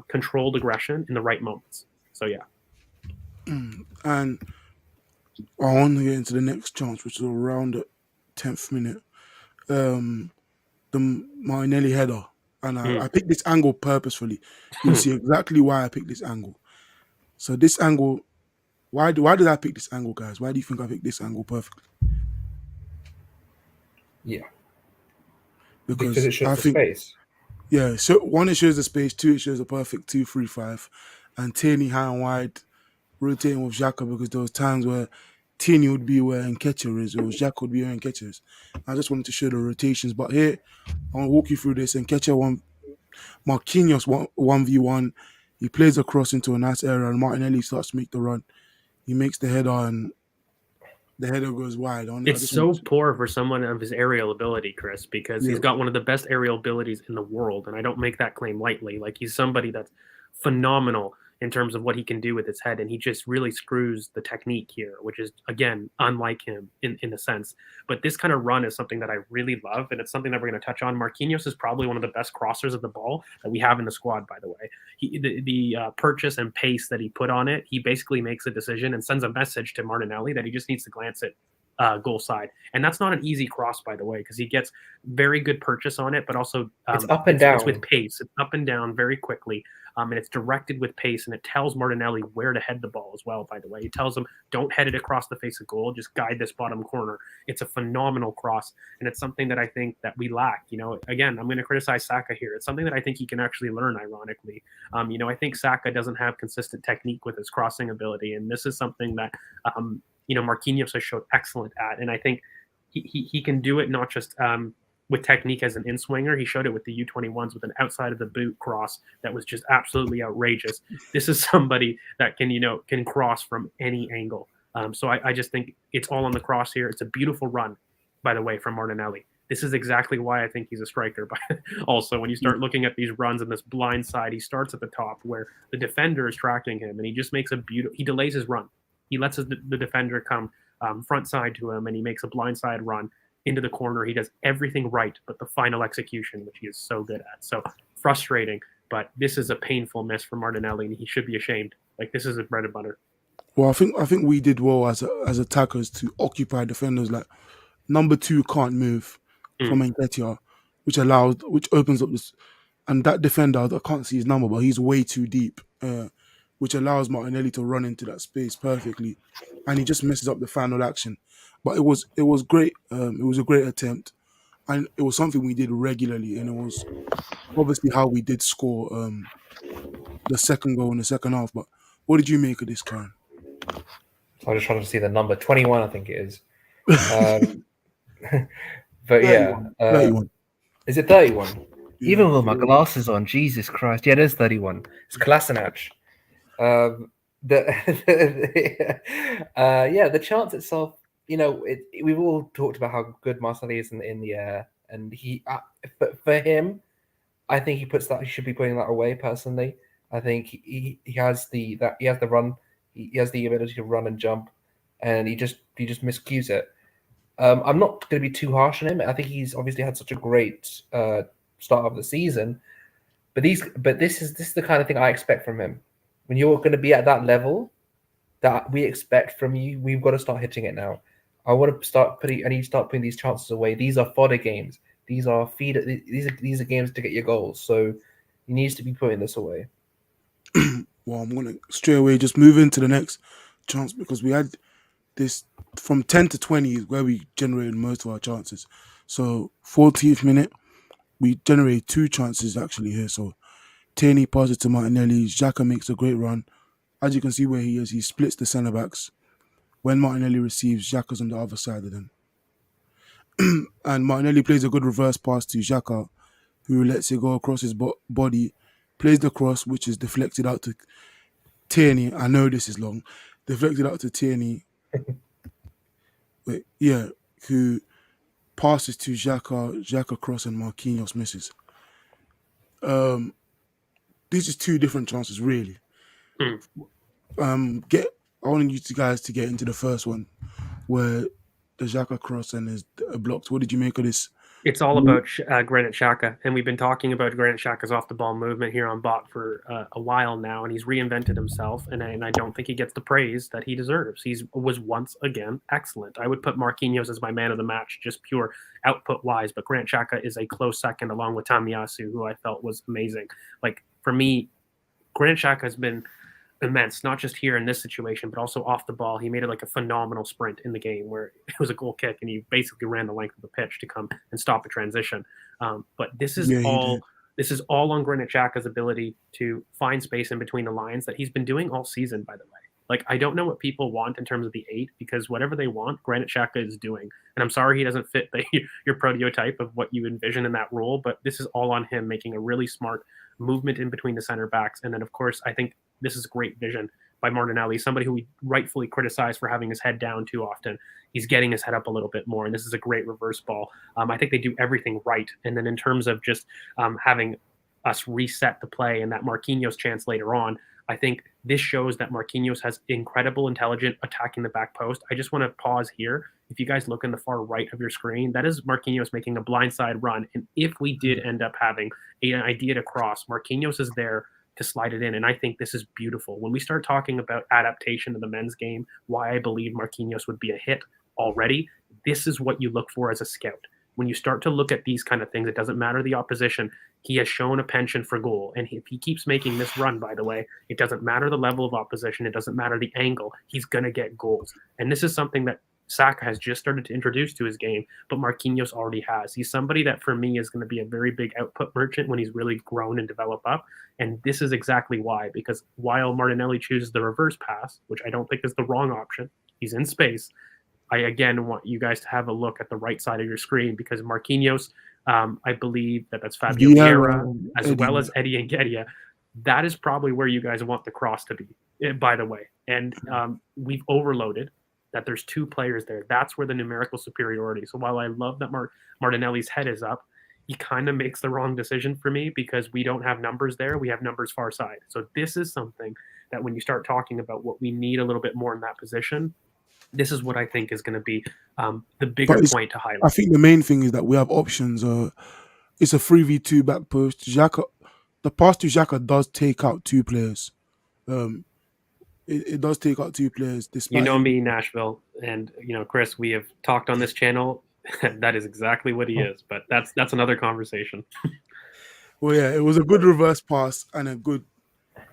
controlled aggression in the right moments. So yeah. And I want to get into the next chance, which is around the 10th minute. The Martinelli header. And I picked this angle purposefully. You'll see exactly why I picked this angle. So this angle, why did I pick this angle, guys? Why do you think I picked this angle perfectly? Yeah, because Because it shows I the think, space. yeah, so one, it shows the space, two, it shows a perfect 2-3-5. And Tierney high and wide, rotating with Xhaka, because there was times where Tierney would be where Nketiah is, or Xhaka would be where Nketiah is. I just wanted to show the rotations. But here, I want to walk you through this. Nketiah Marquinhos 1v1. He plays across into a nice area, and Martinelli starts to make the run. He makes the header, and the header goes wide. I It's just so want to, poor for someone of his aerial ability, Chris, because yeah, he's got one of the best aerial abilities in the world, and I don't make that claim lightly. Like, he's somebody that's phenomenal in terms of what he can do with his head, and he just really screws the technique here, which is, again, unlike him in a sense. But this kind of run is something that I really love, and it's something that we're going to touch on. Marquinhos is probably one of the best crossers of the ball that we have in the squad, by the way. The purchase and pace that he put on it, he basically makes a decision and sends a message to Martinelli that he just needs to glance it goal side. And that's not an easy cross, by the way, because he gets very good purchase on it, but also It's up and down. It's with pace. It's up and down very quickly. And it's directed with pace, and it tells Martinelli where to head the ball as well, by the way. It tells him, don't head it across the face of goal, just guide this bottom corner. It's a phenomenal cross, and it's something that I think that we lack. Again, I'm going to criticize Saka here. It's something that I think he can actually learn, ironically. I think Saka doesn't have consistent technique with his crossing ability, and this is something that Marquinhos has showed excellent at, and I think he can do it not just with technique as an in-swinger. He showed it with the U21s with an outside of the boot cross that was just absolutely outrageous. This is somebody that can cross from any angle. So I just think it's all on the cross here. It's a beautiful run, by the way, from Martinelli. This is exactly why I think he's a striker. But also, when you start looking at these runs and this blind side, he starts at the top where the defender is tracking him, and he just makes he delays his run. He lets the defender come front side to him, and he makes a blindside run into the corner. He does everything right, but the final execution, which he is so good at. So frustrating, but this is a painful miss for Martinelli, and he should be ashamed. Like, this is his bread and butter. well, I think we did well as attackers to occupy defenders. Like, number 2 can't move from Nketiah, which opens up this, and that defender, I can't see his number, but he's way too deep, which allows Martinelli to run into that space perfectly, and he just messes up the final action. But it was great. It was a great attempt, and it was something we did regularly, and it was obviously how we did score the second goal in the second half. But what did you make of this, Karen? I'm just trying to see the number 21, I think it is. But yeah, 31. is it 31? Yeah. Even with my glasses on, Jesus Christ. Yeah, it is 31. It's Kolasinac. The chance itself, we've all talked about how good Martinelli is in the air, and for him, I think he should be putting that away. Personally, I think he has the run, he has the ability to run and jump, and he just miscues it. I'm not going to be too harsh on him. I think he's obviously had such a great start of the season, but this is the kind of thing I expect from him. When you're going to be at that level that we expect from you, we've got to start hitting it now. I need to start putting these chances away. These are fodder games. These are These are games to get your goals. So he needs to be putting this away. Well, I'm going to straight away just move into the next chance, because we had this from 10 to 20 is where we generated most of our chances. So 40th minute, we generated 2 chances actually here. So Tierney passes to Martinelli. Xhaka makes a great run. As you can see where he is, he splits the centre backs. When Martinelli receives, Xhaka's on the other side of them. And Martinelli plays a good reverse pass to Xhaka, who lets it go across his body, plays the cross, which is deflected out to Tierney. I know this is long. Deflected out to Tierney. Who passes to Xhaka cross, and Marquinhos misses. These are 2 different chances, really. I wanted you guys to get into the first one, where the Xhaka cross and is blocked. What did you make of this It's all about Granit Xhaka, and we've been talking about Granit Xhaka's off-the-ball movement here on BoP for a while now, and he's reinvented himself, and I don't think he gets the praise that he deserves. He was once again excellent. I would put Marquinhos as my man of the match, just pure output-wise, but Granit Xhaka is a close second, along with Tomiyasu, who I felt was amazing. Like, for me, Granit Xhaka has been immense, not just here in this situation, but also off the ball. He made it like a phenomenal sprint in the game where it was a goal kick and he basically ran the length of the pitch to come and stop a transition. But this is all on Granit Xhaka's ability to find space in between the lines that he's been doing all season, by the way. Like, I don't know what people want in terms of the 8, because whatever they want, Granit Xhaka is doing. And I'm sorry he doesn't fit your prototype of what you envision in that role, but this is all on him making a really smart movement in between the center backs. And then, of course, I think this is great vision by Martinelli, somebody who we rightfully criticize for having his head down too often. He's getting his head up a little bit more, and this is a great reverse ball. I think they do everything right. And then in terms of just having us reset the play and that Marquinhos chance later on, I think this shows that Marquinhos has incredible intelligence attacking the back post. I just want to pause here. If you guys look in the far right of your screen, that is Marquinhos making a blindside run. And if we did end up having an idea to cross, Marquinhos is there to slide it in. And I think this is beautiful. When we start talking about adaptation of the men's game, why I believe Marquinhos would be a hit already, this is what you look for as a scout. When you start to look at these kind of things, it doesn't matter the opposition. He has shown a penchant for goal. And if he keeps making this run, by the way, it doesn't matter the level of opposition. It doesn't matter the angle. He's going to get goals. And this is something that Saka has just started to introduce to his game, but Marquinhos already has. He's somebody that, for me, is going to be a very big output merchant when he's really grown and developed up. And this is exactly why, because while Martinelli chooses the reverse pass, which I don't think is the wrong option, he's in space. I, again, want you guys to have a look at the right side of your screen, because Marquinhos, I believe that's Fabio Vieira, as well as Eddie Nketiah. That is probably where you guys want the cross to be, by the way. And we've overloaded that there's 2 players there. That's where the numerical superiority. So while I love that Martinelli's head is up, he kind of makes the wrong decision for me, because we don't have numbers there. We have numbers far side. So this is something that when you start talking about what we need a little bit more in that position, this is what I think is going to be the bigger point to highlight. I think the main thing is that we have options. It's a 3v2 back post. Xhaka, the pass to Xhaka does take out 2 players. It does take out 2 players. You know me, Nashville, and Chris. We have talked on this channel. That is exactly what he is. But that's another conversation. Well, yeah, it was a good reverse pass and a good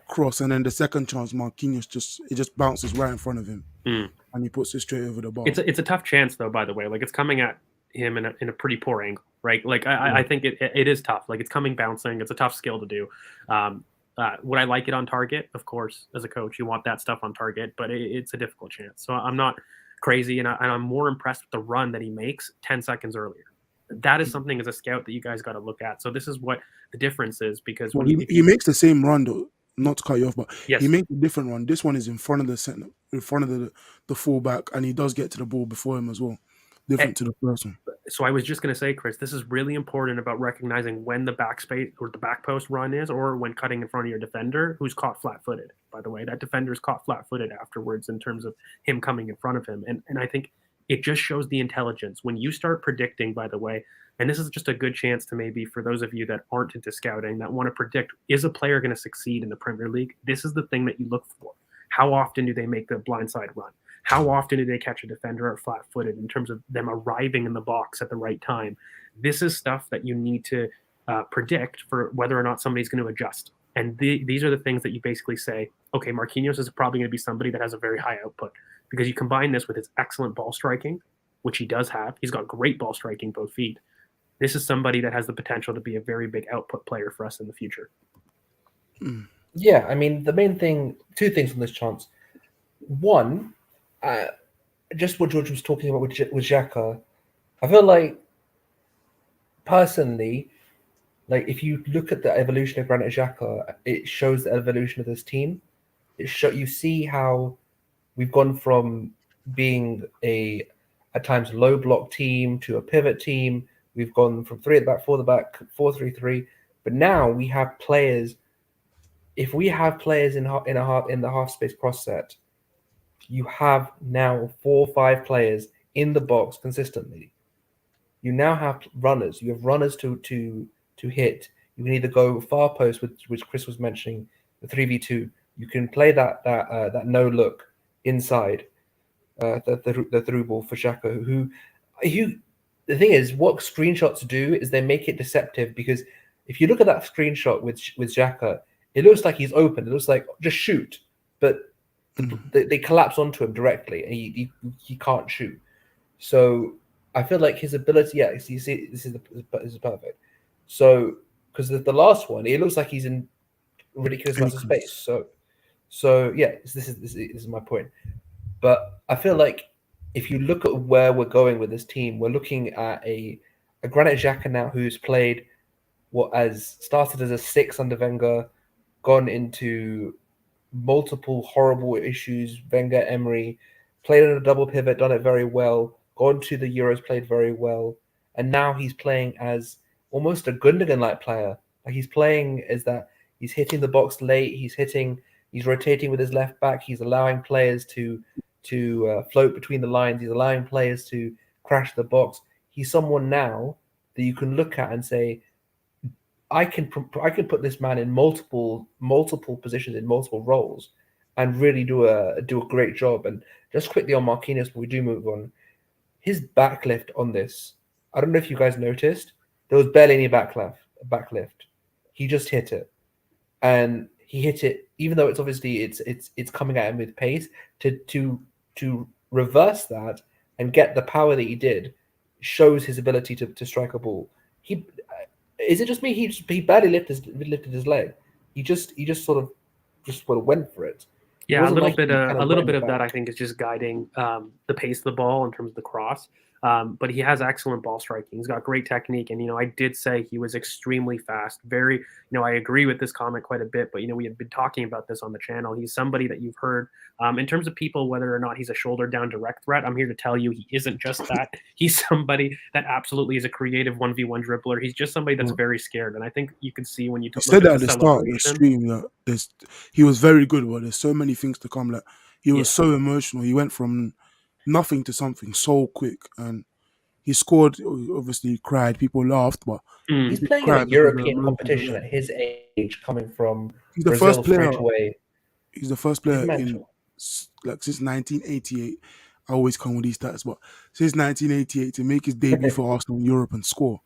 cross, and then the second chance, Marquinhos just bounces right in front of him, and he puts it straight over the bar. It's a tough chance, though. By the way, like, it's coming at him in a pretty poor angle, right? Like, I think it is tough. Like, it's coming bouncing. It's a tough skill to do. Would I like it on target? Of course, as a coach, you want that stuff on target, but it's a difficult chance. So I'm not crazy, and I'm more impressed with the run that he makes 10 seconds earlier. That is something as a scout that you guys got to look at. So this is what the difference is, because he makes the same run, though. Not to cut you off, but yes, he makes a different run. This one is in front of the center, in front of the fullback, and he does get to the ball before him as well. Different to the first one. So I was just going to say, Chris, this is really important about recognizing when the backspace or the back post run is, or when cutting in front of your defender, who's caught flat-footed. By the way, that defender is caught flat-footed afterwards in terms of him coming in front of him. And I think it just shows the intelligence. When you start predicting, by the way, and this is just a good chance to maybe, for those of you that aren't into scouting, that want to predict, is a player going to succeed in the Premier League? This is the thing that you look for. How often do they make the blindside run? How often do they catch a defender flat-footed in terms of them arriving in the box at the right time? This is stuff that you need to predict for whether or not somebody's going to adjust. And these are the things that you basically say, okay, Marquinhos is probably going to be somebody that has a very high output, because you combine this with his excellent ball striking, which he does have. He's got great ball striking, both feet. This is somebody that has the potential to be a very big output player for us in the future. Yeah, I mean, the main thing, 2 things from this chance. One, just what George was talking about with Xhaka, I feel like, personally, like, if you look at the evolution of Granit Xhaka, it shows the evolution of this team. You see how we've gone from being at times low block team to a pivot team. We've gone from 3 at the back, 4 at the back, 4-3-3. But now we have players. If we have players in the half space cross set, you have now 4 or 5 players in the box consistently. You now have runners. You have runners to hit. You can either go far post, which Chris was mentioning, the 3v2. You can play that no look inside, the through ball for Xhaka. Who the thing is, what screenshots do is they make it deceptive, because if you look at that screenshot with Xhaka, it looks like he's open. It looks like just shoot, but they collapse onto him directly, and he can't shoot. So I feel like his ability, yeah, you see, this is perfect. So because the last one, it looks like he's in ridiculous amounts of space. So yeah, this is my point. But I feel like if you look at where we're going with this team, we're looking at a Granit Xhaka now who's played started as a 6 under Wenger, gone into multiple horrible issues, Wenger, Emery, played in a double pivot, done it very well, gone to the Euros, played very well, and now he's playing as almost a Gundogan-like player. Like he's playing as that he's hitting the box late, he's rotating with his left back, he's allowing players to float between the lines, he's allowing players to crash the box. He's someone now that you can look at and say, I can put this man in multiple positions, in multiple roles, and really do a great job. And just quickly on Marquinhos, before we do move on, his backlift on this, I don't know if you guys noticed, there was barely any backlift. He just hit it, and he hit it even though it's obviously it's coming at him with pace. To reverse that and get the power that he did shows his ability to strike a ball. Is it just me? He barely lifted his leg. He just sort of went for it. Yeah, a little bit of that I think is just guiding the pace of the ball in terms of the cross. But he has excellent ball striking. He's got great technique, and I did say he was extremely fast. Very, I agree with this comment quite a bit. But we had been talking about this on the channel. He's somebody that you've heard in terms of people whether or not he's a shoulder down direct threat. I'm here to tell you he isn't just that. He's somebody that absolutely is a creative 1v1 dribbler. He's just somebody that's very scared, and I think you can see when you said that at the start of the stream that he was very good, but there's so many things to come. Like he was so emotional. He went from nothing to something so quick, and he scored. Obviously, he cried. People laughed, but he's playing in a European competition at his age, coming from Brazil straight away. He's the first player in since 1988. I always come with these stats, but since 1988 to make his debut for Arsenal in Europe and score,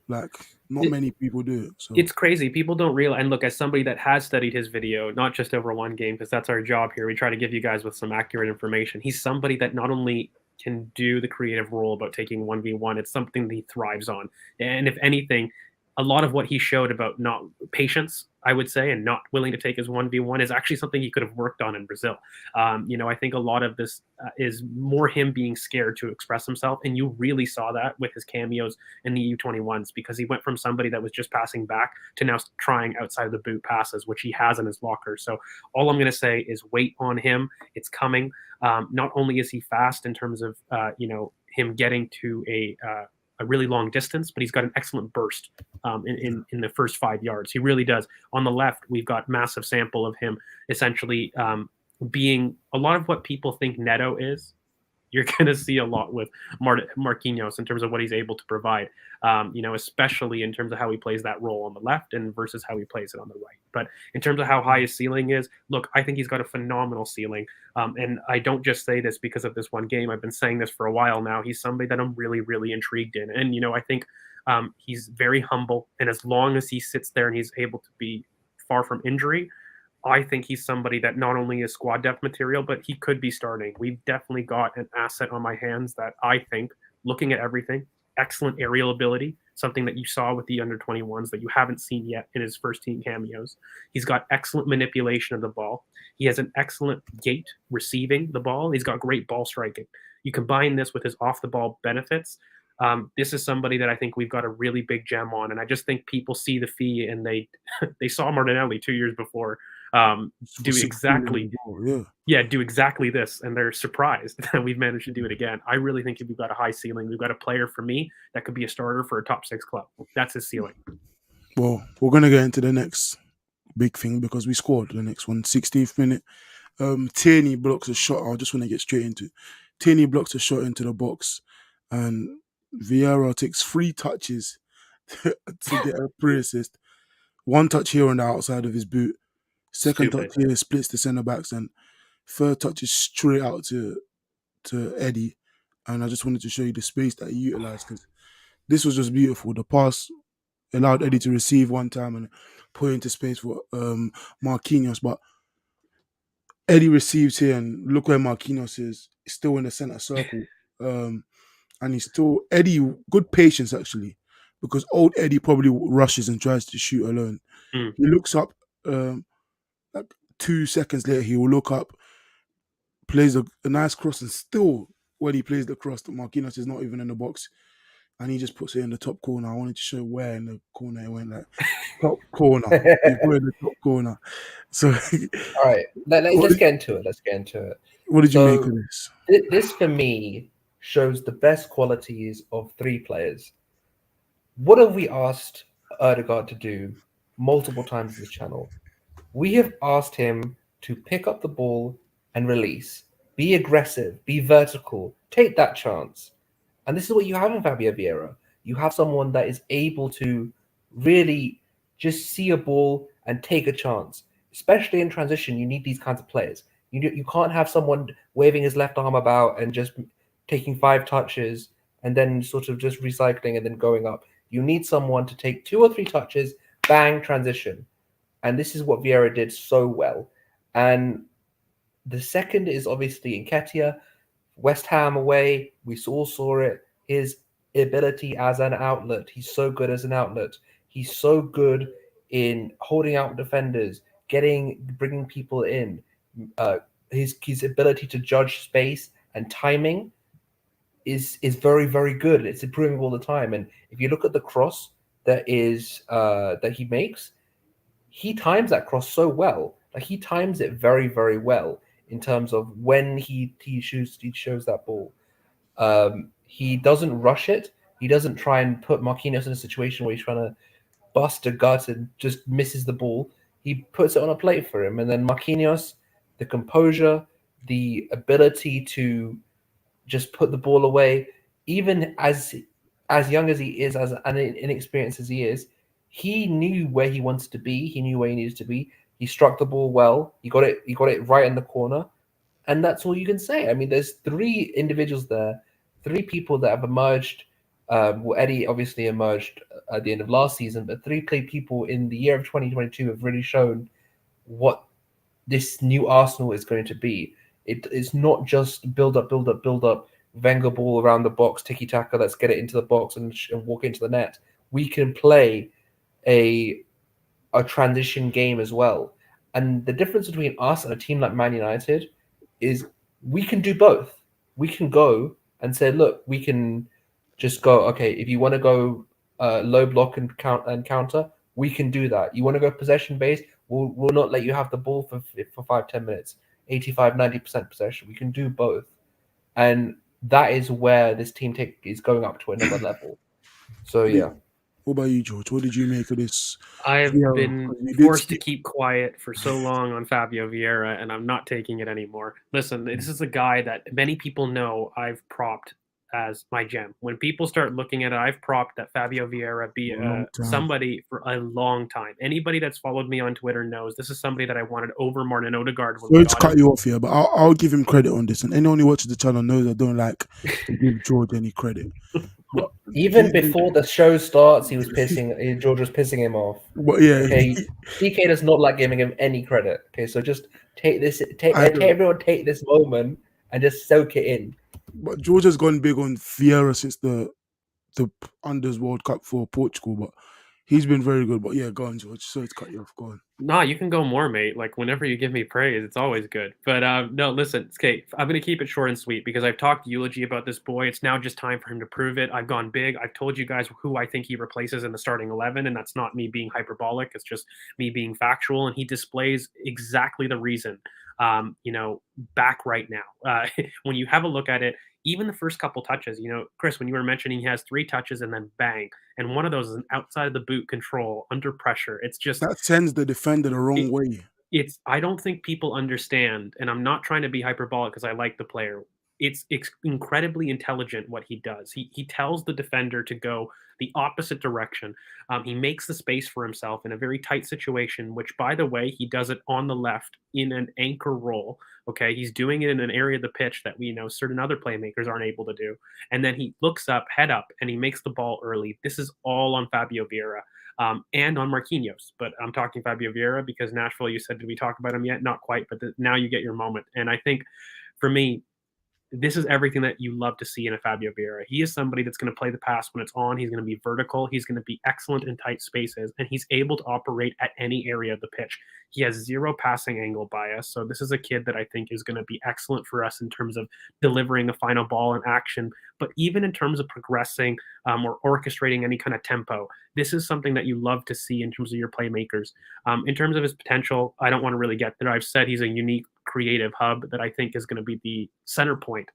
not many people do it. So it's crazy. People don't realize. And look, as somebody that has studied his video, not just over one game, because that's our job here, we try to give you guys with some accurate information. He's somebody that not only can do the creative role about taking 1v1, it's something that he thrives on. And if anything, a lot of what he showed about not patience, I would say, and not willing to take his 1v1 is actually something he could have worked on in Brazil. I think a lot of this is more him being scared to express himself. And you really saw that with his cameos in the U21s, because he went from somebody that was just passing back to now trying outside the boot passes, which he has in his locker. So all I'm going to say is wait on him. It's coming. Not only is he fast in terms of, him getting to a really long distance, but he's got an excellent burst in the first 5 yards. He really does. On the left, we've got massive sample of him essentially being a lot of what people think Neto is. You're going to see a lot with Marquinhos in terms of what he's able to provide, especially in terms of how he plays that role on the left and versus how he plays it on the right. But in terms of how high his ceiling is, look, I think he's got a phenomenal ceiling. And I don't just say this because of this one game. I've been saying this for a while now. He's somebody that I'm really, really intrigued in. And, I think he's very humble. And as long as he sits there and he's able to be far from injury, I think he's somebody that not only is squad depth material, but he could be starting. We've definitely got an asset on my hands that I think, looking at everything, excellent aerial ability, something that you saw with the under-21s that you haven't seen yet in his first team cameos. He's got excellent manipulation of the ball. He has an excellent gait receiving the ball. He's got great ball striking. You combine this with his off-the-ball benefits. This is somebody that I think we've got a really big gem on. And I just think people see the fee and they saw Martinelli 2 years before do exactly this, and they're surprised that we've managed to do it again. I really think if we've got a high ceiling, we've got a player for me that could be a starter for a top 6 club. That's his ceiling. Well, we're gonna get into the next big thing because we scored the next one, 16th minute. Tierney blocks a shot. I just want to get straight into it. Tierney blocks a shot into the box, and Vieira takes 3 touches to get a pre-assist. 1 touch here on the outside of his boot. Second touch Stupid. here splits the centre backs, and third touch is straight out to Eddie. And I just wanted to show you the space that he utilised, because this was just beautiful. The pass allowed Eddie to receive one time and put into space for Marquinhos, but Eddie receives here, and look where Marquinhos is, still in the centre circle. And he's still, Eddie, good patience actually, because old Eddie probably rushes and tries to shoot alone. Mm. He looks up, like 2 seconds later, he will look up, plays a nice cross, and still, when he plays the cross, Marquinhos is not even in the box, and he just puts it in the top corner. I wanted to show where in the corner it went, like top corner. He put it in the top corner. So, All right, let's get into it. Let's get into it. What did you So, make of this? This for me shows the best qualities of 3 players. What have we asked Erdegaard to do multiple times in this channel? We have asked him to pick up the ball and release, be aggressive, be vertical, take that chance. And this is what you have in Fabio Vieira. You have someone that is able to really just see a ball and take a chance. Especially in transition, you need these kinds of players. You can't have someone waving his left arm about and just taking 5 touches and then sort of just recycling and then going up. You need someone to take 2 or 3 touches, bang, transition. And this is what Vieira did so well. And the second is obviously Nketiah. West Ham away, we all saw it. His ability as an outlet. He's so good as an outlet. He's so good in holding out defenders, bringing people in. His ability to judge space and timing is very, very good. It's improving all the time. And if you look at the cross that he makes, he times that cross so well. Like, he times it very, very well in terms of when he shows that ball. He doesn't rush it. He doesn't try and put Marquinhos in a situation where he's trying to bust a gut and just misses the ball. He puts it on a plate for him. And then Marquinhos, the composure, the ability to just put the ball away, even as young as he is, as inexperienced as he is, he knew where he wanted to be. He knew where he needed to be. He struck the ball well. He got it right in the corner. And that's all you can say. I mean, there's 3 individuals there, 3 people that have emerged. Well, Eddie obviously emerged at the end of last season, but 3 people in the year of 2022 have really shown what this new Arsenal is going to be. It's not just build up, Wenger ball around the box, tiki-taka, let's get it into the box and walk into the net. We can play a transition game as well. And the difference between us and a team like Man United is we can do both. We can go and say, look, we can just go, okay, if you want to go low block and counter, we can do that. You want to go possession based, we'll not let you have the ball for 5-10 minutes, 85-90% possession. We can do both. And that is where this team is going up to another level. So, yeah. What about you, George? What did you make of this? I've Vieira? been forced to keep quiet for so long on Fabio Vieira, and I'm not taking it anymore. Listen, this is a guy that many people know I've propped as my gem. When people start looking at it, I've propped that Fabio Vieira be somebody for a long time. Anybody that's followed me on Twitter knows this is somebody that I wanted over Martin Odegaard. Sorry to cut you off here, but I'll give him credit on this. And anyone who watches the channel knows I don't like to give George any credit. But even before the show starts, George was pissing him off. But yeah, okay, DK does not like giving him any credit. Okay, so just everyone take this moment and just soak it in. But George has gone big on Vieira since the Unders World Cup for Portugal, but he's been very good. But yeah, go on, George. Sorry to cut you off. Go on. Nah, you can go more, mate. Like, whenever you give me praise, it's always good. But no, listen, okay, I'm going to keep it short and sweet because I've talked eulogy about this boy. It's now just time for him to prove it. I've gone big. I've told you guys who I think he replaces in the starting 11, and that's not me being hyperbolic. It's just me being factual, and he displays exactly the reason, back right now. When you have a look at it, even the first couple touches, Chris, when you were mentioning he has 3 touches and then bang, and one of those is an outside of the boot control under pressure. It's just that sends the defender the wrong way. I don't think people understand, and I'm not trying to be hyperbolic because I like the player. it's incredibly intelligent what he does. He tells the defender to go the opposite direction. He makes the space for himself in a very tight situation, which, by the way, he does it on the left in an anchor role. Okay, he's doing it in an area of the pitch that we know certain other playmakers aren't able to do. And then he looks up, head up, and he makes the ball early. This is all on Fabio Vieira. And on Marquinhos, but I'm talking Fabio Vieira because Nashville, you said, did we talk about him yet? Not quite, but now you get your moment. And I think for me, this is everything that you love to see in a Fabio Vieira. He is somebody that's going to play the pass when it's on. He's going to be vertical. He's going to be excellent in tight spaces, and he's able to operate at any area of the pitch. He has zero passing angle bias. So this is a kid that I think is going to be excellent for us in terms of delivering a final ball in action, but even in terms of progressing or orchestrating any kind of tempo. This is something that you love to see in terms of your playmakers. In terms of his potential, I don't want to really get there. I've said he's a unique creative hub that I think is going to be the center point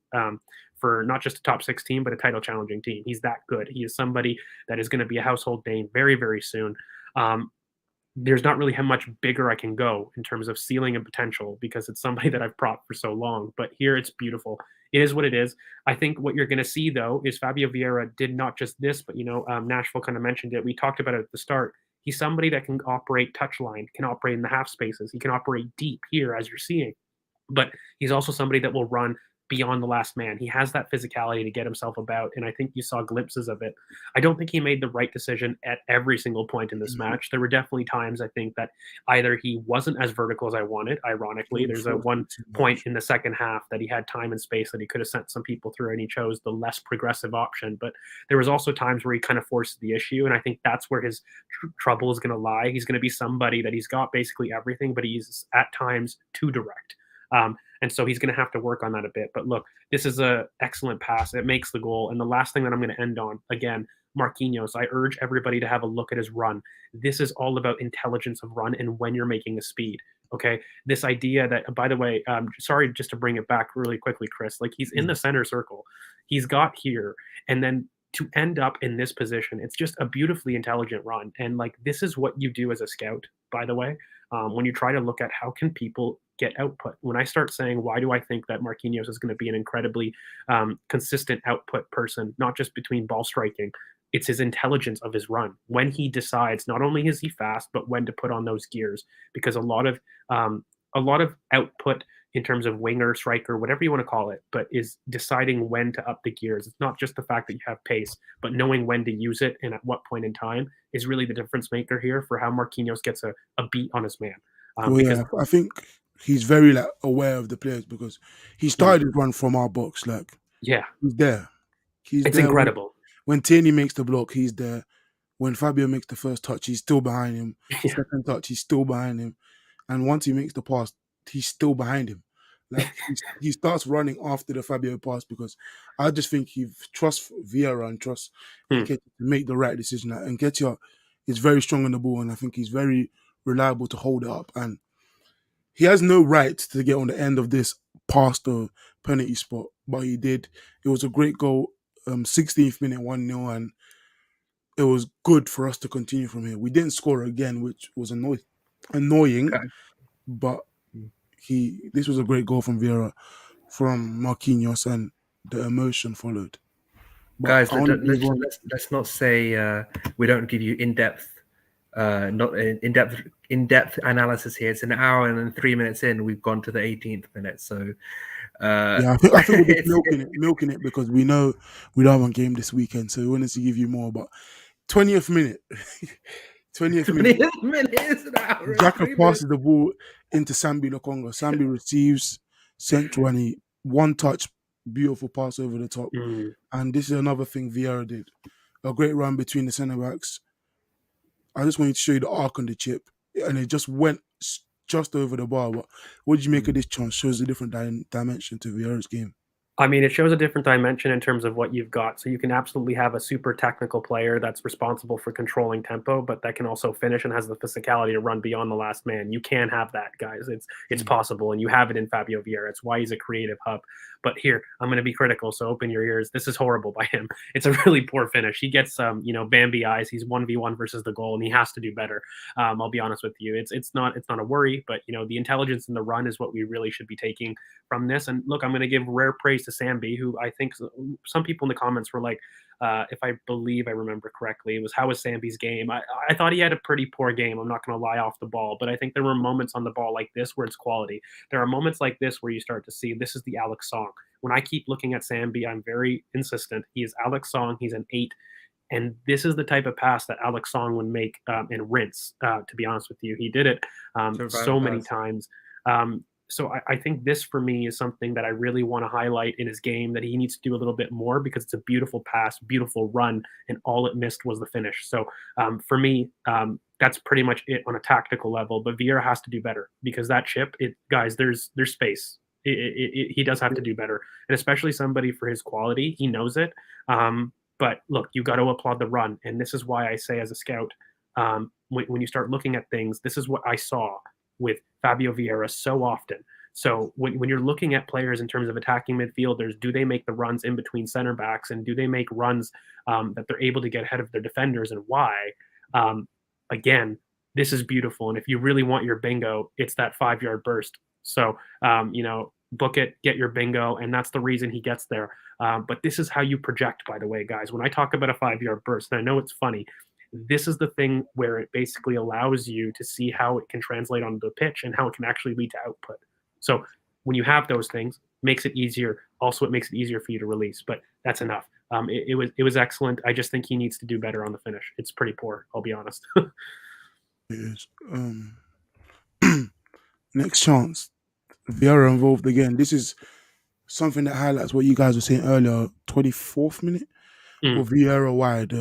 for not just a top 6 team, but a title challenging team. He's that good. He is somebody that is going to be a household name very, very soon. There's not really how much bigger I can go in terms of ceiling and potential because it's somebody that I've propped for so long. But here it's beautiful. It is what it is. I think what you're going to see, though, is Fabio Vieira did not just this, but, Nashville kind of mentioned it. We talked about it at the start. He's somebody that can operate touchline, can operate in the half spaces. He can operate deep here, as you're seeing. But he's also somebody that will run beyond the last man. He has that physicality to get himself about, and I think you saw glimpses of it. I don't think he made the right decision at every single point in this match. There were definitely times I think that either he wasn't as vertical as I wanted. Ironically, there's a one point in the second half that he had time and space that he could have sent some people through, and he chose the less progressive option. But there was also times where he kind of forced the issue, and I think that's where his trouble is going to lie. He's going to be somebody that he's got basically everything, but he's at times too direct. And so he's going to have to work on that a bit. But look, this is an excellent pass. It makes the goal. And the last thing that I'm going to end on, again, Marquinhos, I urge everybody to have a look at his run. This is all about intelligence of run and when you're making a speed. Okay. This idea that, by the way, sorry, just to bring it back really quickly, Chris, like he's in the center circle. He's got here. And then to end up in this position, it's just a beautifully intelligent run. And like, this is what you do as a scout, by the way, when you try to look at how can people get output. When I start saying, why do I think that Marquinhos is going to be an incredibly consistent output person, not just between ball striking, it's his intelligence of his run. When he decides, not only is he fast, but when to put on those gears, because a lot of output in terms of winger, striker, whatever you want to call it, but is deciding when to up the gears. It's not just the fact that you have pace, but knowing when to use it and at what point in time is really the difference maker here for how Marquinhos gets a beat on his man. Yeah, I think he's very aware of the players because he started his run from our box. He's there. It's there incredible. When Tierney makes the block, he's there. When Fabio makes the first touch, he's still behind him. Second touch, he's still behind him. And once he makes the pass, he's still behind him. He starts running after the Fabio pass because I just think he trusts Vieira and trusts Nketiah to make the right decision. And Nketiah is very strong on the ball, and I think he's very reliable to hold it up. And he has no right to get on the end of this past the penalty spot, but he did. It was a great goal, 16th minute, 1-0, and it was good for us to continue from here. We didn't score again, which was annoying, but this was a great goal from Vieira, from Marquinhos, and the emotion followed. But guys, let's not say we don't give you in-depth analysis here. It's an hour and then 3 minutes in, we've gone to the 18th minute. So I think we're just milking it because we know we don't have a game this weekend, so we wanted to give you more. But 20th minute. 20th minute. Xhaka passes the ball into Sambi Lokonga. Sambi receives central and he one touch, beautiful pass over the top. And this is another thing Vieira did. A great run between the centre backs. I just wanted to show you the arc on the chip, and it just went just over the bar. But what did you make of this chance? Shows a different dimension to Vieira's game. I mean, it shows a different dimension in terms of what you've got. So you can absolutely have a super technical player that's responsible for controlling tempo, but that can also finish and has the physicality to run beyond the last man. You can have that, guys. It's possible, and you have it in Fabio Vieira. It's why he's a creative hub. But here, I'm going to be critical, so open your ears. This is horrible by him. It's a really poor finish. He gets Bambi eyes. He's 1v1 versus the goal, and he has to do better. I'll be honest with you. It's not a worry, but the intelligence in the run is what we really should be taking from this. And look, I'm going to give rare praise to Sambi, who I think some people in the comments were like, if I believe I remember correctly, it was, how was Sambi's game? I thought he had a pretty poor game. I'm not going to lie off the ball, but I think there were moments on the ball like this where it's quality. There are moments like this where you start to see this is the Alex Song. When I keep looking at Sambi, I'm very insistent. He is Alex Song. He's an 8. And this is the type of pass that Alex Song would make and rinse, to be honest with you. He did it so many times. So I think this, for me, is something that I really want to highlight in his game, that he needs to do a little bit more, because it's a beautiful pass, beautiful run, and all it missed was the finish. So for me, that's pretty much it on a tactical level. But Vieira has to do better, because that chip, guys, there's space. He does have to do better, and especially somebody for his quality, he knows it. But look, you got to applaud the run, and this is why I say, as a scout, when you start looking at things, this is what I saw with Fabio Vieira so often. So when you're looking at players in terms of attacking midfielders, do they make the runs in between center backs, and do they make runs that they're able to get ahead of their defenders, and why? Again, this is beautiful. And if you really want your bingo, it's that 5-yard burst. So, book it, get your bingo, and that's the reason he gets there. But this is how you project, by the way, guys. When I talk about a 5-yard burst, and I know it's funny, this is the thing where it basically allows you to see how it can translate onto the pitch and how it can actually lead to output. So when you have those things, makes it easier. Also, it makes it easier for you to release. But that's enough. It was excellent. I just think he needs to do better on the finish. It's pretty poor, I'll be honest. It is. Next chance. Vieira involved again. This is something that highlights what you guys were saying earlier. 24th minute. Or Vieira wide.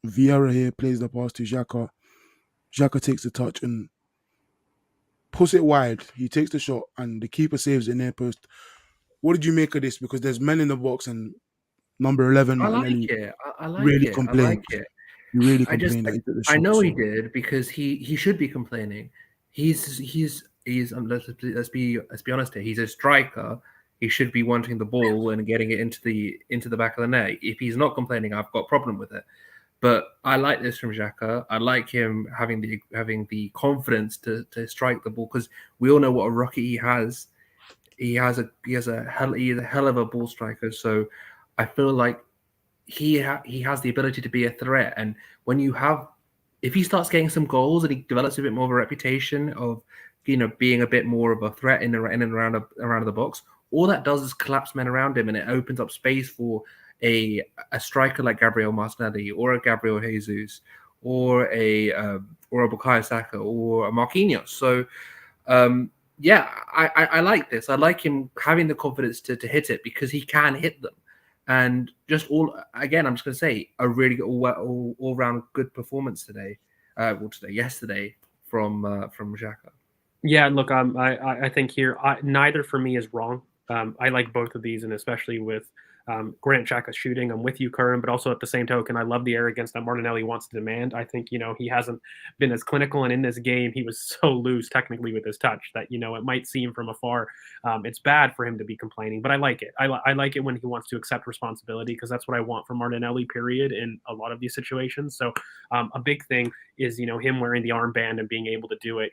Vieira here plays the pass to Xhaka. Xhaka takes the touch and puts it wide. He takes the shot and the keeper saves it near post. What did you make of this? Because there's men in the box and number 11 Martinelli really complained. I like it. He really complained that he took the shot. I know he did, because he should be complaining. He's let's be honest here. He's a striker. He should be wanting the ball and getting it into the back of the net. If he's not complaining, I've got a problem with it. But I like this from Xhaka. I like him having the confidence to strike the ball, because we all know what a rocket he has. He has a hell of a ball striker. So I feel like he has the ability to be a threat. And if he starts getting some goals and he develops a bit more of a reputation of being a bit more of a threat in and around the box, all that does is collapse men around him, and it opens up space for a striker like Gabriel Martinelli or a Gabriel Jesus or a Bukayo Saka or a Marquinhos. So I like this. I like him having the confidence to hit it, because he can hit them. And just I'm just going to say, a really good all round good performance yesterday from Xhaka. Yeah, look, I think here neither for me is wrong. I like both of these, and especially with Granit Xhaka's shooting, I'm with you, Curran, but also at the same token, I love the arrogance that Martinelli wants to demand. I think, he hasn't been as clinical, and in this game, he was so loose technically with his touch that, it might seem from afar, it's bad for him to be complaining, but I like it. I like it when he wants to accept responsibility, because that's what I want from Martinelli, period, in a lot of these situations. So a big thing is, him wearing the armband and being able to do it.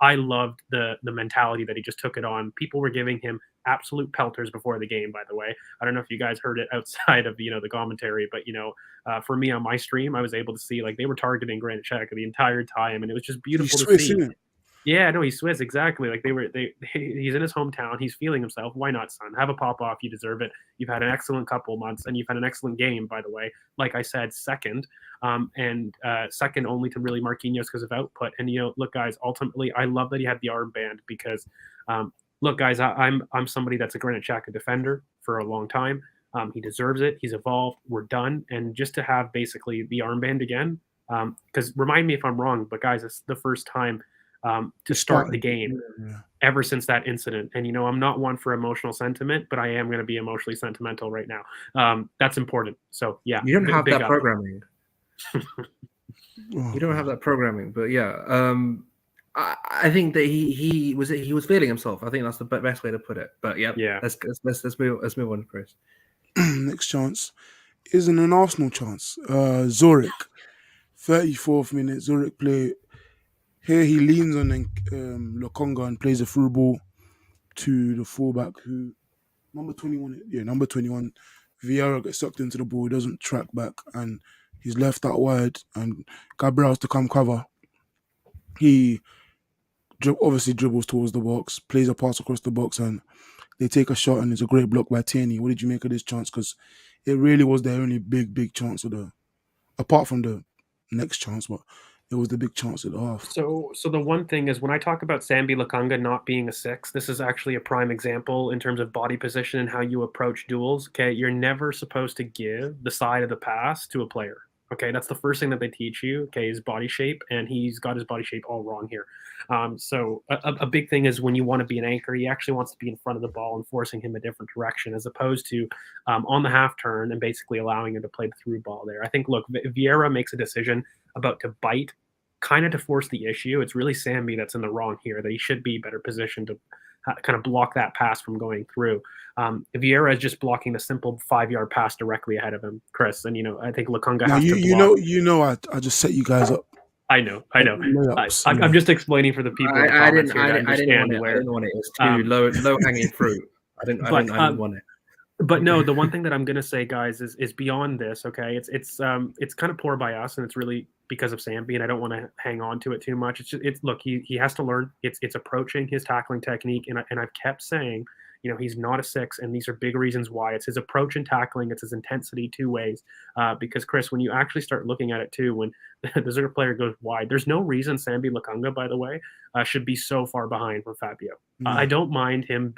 I loved the mentality that he just took it on. People were giving him absolute pelters before the game, by the way. I don't know if you guys heard it outside of, the commentary, but, for me on my stream, I was able to see, they were targeting Granit Xhaka the entire time, and it was just beautiful to see. Isn't it? Yeah, no, he's Swiss, exactly. He's in his hometown. He's feeling himself. Why not, son? Have a pop off. You deserve it. You've had an excellent couple months, and you've had an excellent game, by the way. Like I said, second, second only to really Marquinhos because of output. And look, guys, ultimately, I love that he had the armband, because, look, guys, I'm somebody that's a Granit Xhaka defender for a long time. He deserves it. He's evolved. We're done. And just to have basically the armband again, because remind me if I'm wrong, but guys, it's the first time to start the game ever since that incident. And, I'm not one for emotional sentiment, but I am going to be emotionally sentimental right now. That's important. So, yeah. You don't have that programming. You don't have that programming, but yeah. I think that he was feeling himself. I think that's the best way to put it. But yeah. Let's move on, Chris. Next chance isn't an Arsenal chance. Zurich, 34th minute. Zurich play. Here he leans on Lokonga and plays a through ball to the fullback who number 21. Yeah, number 21. Vieira gets sucked into the ball. He doesn't track back and he's left out wide. And Gabriel's to come cover. He obviously dribbles towards the box, plays a pass across the box, and they take a shot. And it's a great block by Tierney. What did you make of this chance? Because it really was their only big chance of apart from the next chance, but it was the big chance of the half. So the one thing is when I talk about Sambi Lokonga not being a 6, this is actually a prime example in terms of body position and how you approach duels. Okay, you're never supposed to give the side of the pass to a player. Okay, that's the first thing that they teach you. Okay, his body shape, and he's got his body shape all wrong here. So a big thing is when you want to be an anchor, he actually wants to be in front of the ball and forcing him a different direction, as opposed to on the half turn and basically allowing him to play the through ball there. I think, look, Vieira makes a decision about to bite, kind of to force the issue. It's really Sambi that's in the wrong here, that he should be better positioned to kind of block that pass from going through. Vieira is just blocking the simple 5-yard pass directly ahead of him, Chris. And, I think Lokonga has to block. I just set you guys up. I know. I'm just explaining for the people. I didn't want it. It was too low hanging fruit. I didn't want it. But no, the one thing that I'm going to say, guys, is beyond this. Okay, it's kind of poor by us, and it's really because of Sambi, and I don't want to hang on to it too much. It's look, he has to learn. It's approaching his tackling technique, and I've kept saying, he's not a 6, and these are big reasons why. It's his approach and tackling. It's his intensity 2 ways. Because Chris, when you actually start looking at it too, when the Zurich player goes wide, there's no reason Sambi Lokonga, by the way, should be so far behind from Fabio. I don't mind him,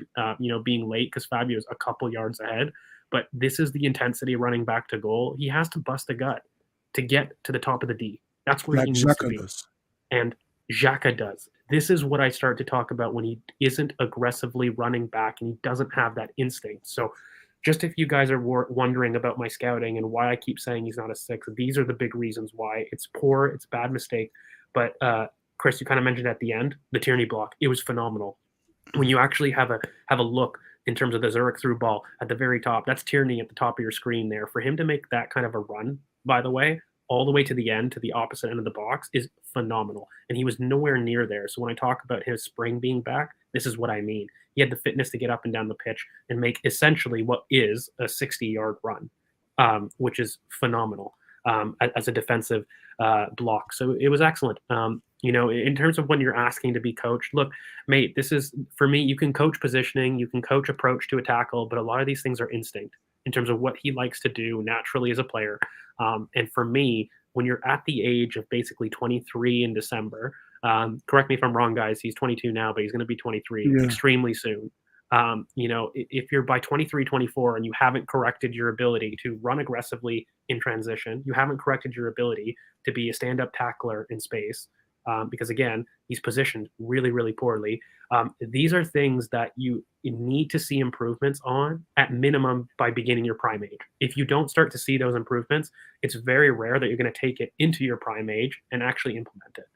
being late because Fabio is a couple yards ahead. But this is the intensity running back to goal. He has to bust a gut to get to the top of the D. That's where he needs to be. And Xhaka does. This is what I start to talk about when he isn't aggressively running back and he doesn't have that instinct. So just if you guys are wondering about my scouting and why I keep saying he's not a 6, these are the big reasons why. It's poor, it's a bad mistake. But Chris, you kind of mentioned at the end, the Tierney block. It was phenomenal. When you actually have a look in terms of the Zurich through ball at the very top, that's Tierney at the top of your screen there. For him to make that kind of a run, by the way, all the way to the end, to the opposite end of the box, is phenomenal. And he was nowhere near there. So when I talk about his spring being back, this is what I mean. He had the fitness to get up and down the pitch and make essentially what is a 60-yard run, which is phenomenal as a defensive block. So it was excellent. In terms of when you're asking to be coached, look, mate, this is, for me, you can coach positioning, you can coach approach to a tackle, but a lot of these things are instinct in terms of what he likes to do naturally as a player. And for me, when you're at the age of basically 23 in December, correct me if I'm wrong, guys, he's 22 now, but he's going to be 23 extremely soon. If you're by 23, 24 and you haven't corrected your ability to run aggressively in transition, you haven't corrected your ability to be a stand-up tackler in space, because again, he's positioned really, really poorly. These are things that you need to see improvements on at minimum by beginning your prime age. If you don't start to see those improvements, it's very rare that you're going to take it into your prime age and actually implement it.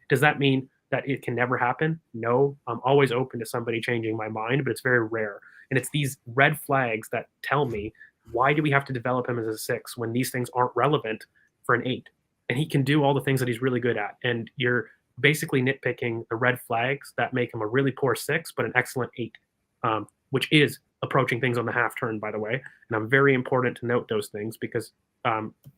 Does that mean that it can never happen? No, I'm always open to somebody changing my mind, but it's very rare. And it's these red flags that tell me, why do we have to develop him as a 6 when these things aren't relevant for an 8? And he can do all the things that he's really good at. And you're basically nitpicking the red flags that make him a really poor 6, but an excellent 8, which is approaching things on the half turn, by the way. And I'm very important to note those things because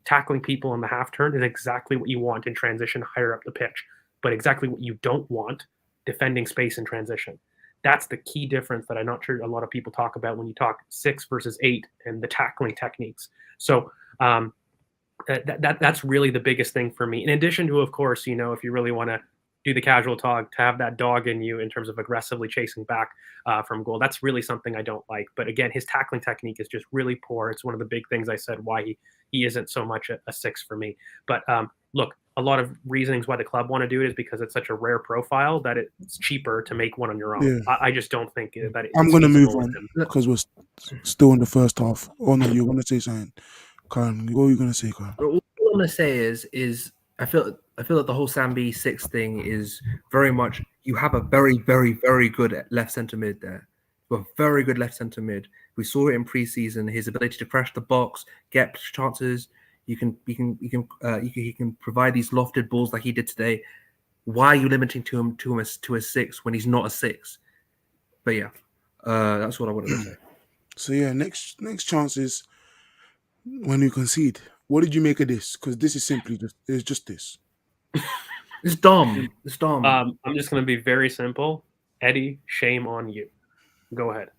tackling people on the half turn is exactly what you want in transition higher up the pitch, but exactly what you don't want defending space in transition. That's the key difference that I'm not sure a lot of people talk about when you talk 6 versus 8 and the tackling techniques. So that's really the biggest thing for me. In addition to, of course, if you really want to do the casual talk, to have that dog in you in terms of aggressively chasing back from goal, that's really something I don't like. But again, his tackling technique is just really poor. It's one of the big things I said why he isn't so much a 6 for me. But look, a lot of reasons why the club want to do it is because it's such a rare profile that it's cheaper to make one on your own. Yeah. I just don't think that it's I'm going to move on because we're still in the first half. Oh, no, you're going to say something. Karen, what are you going to say, Karen? All I'm going to say is I feel I feel that the whole Sambi 6 thing is very much, you have a very, very, very good left centre mid there. You have a very good left centre mid. We saw it in preseason. His ability to crash the box, get chances. He can provide these lofted balls like he did today. Why are you limiting to a 6 when he's not a 6? But yeah, that's what I wanted to say. So yeah, next chance is when you concede. What did you make of this? Because this is simply just this. It's dumb. It's dumb. I'm just going to be very simple. Eddie, shame on you. Go ahead.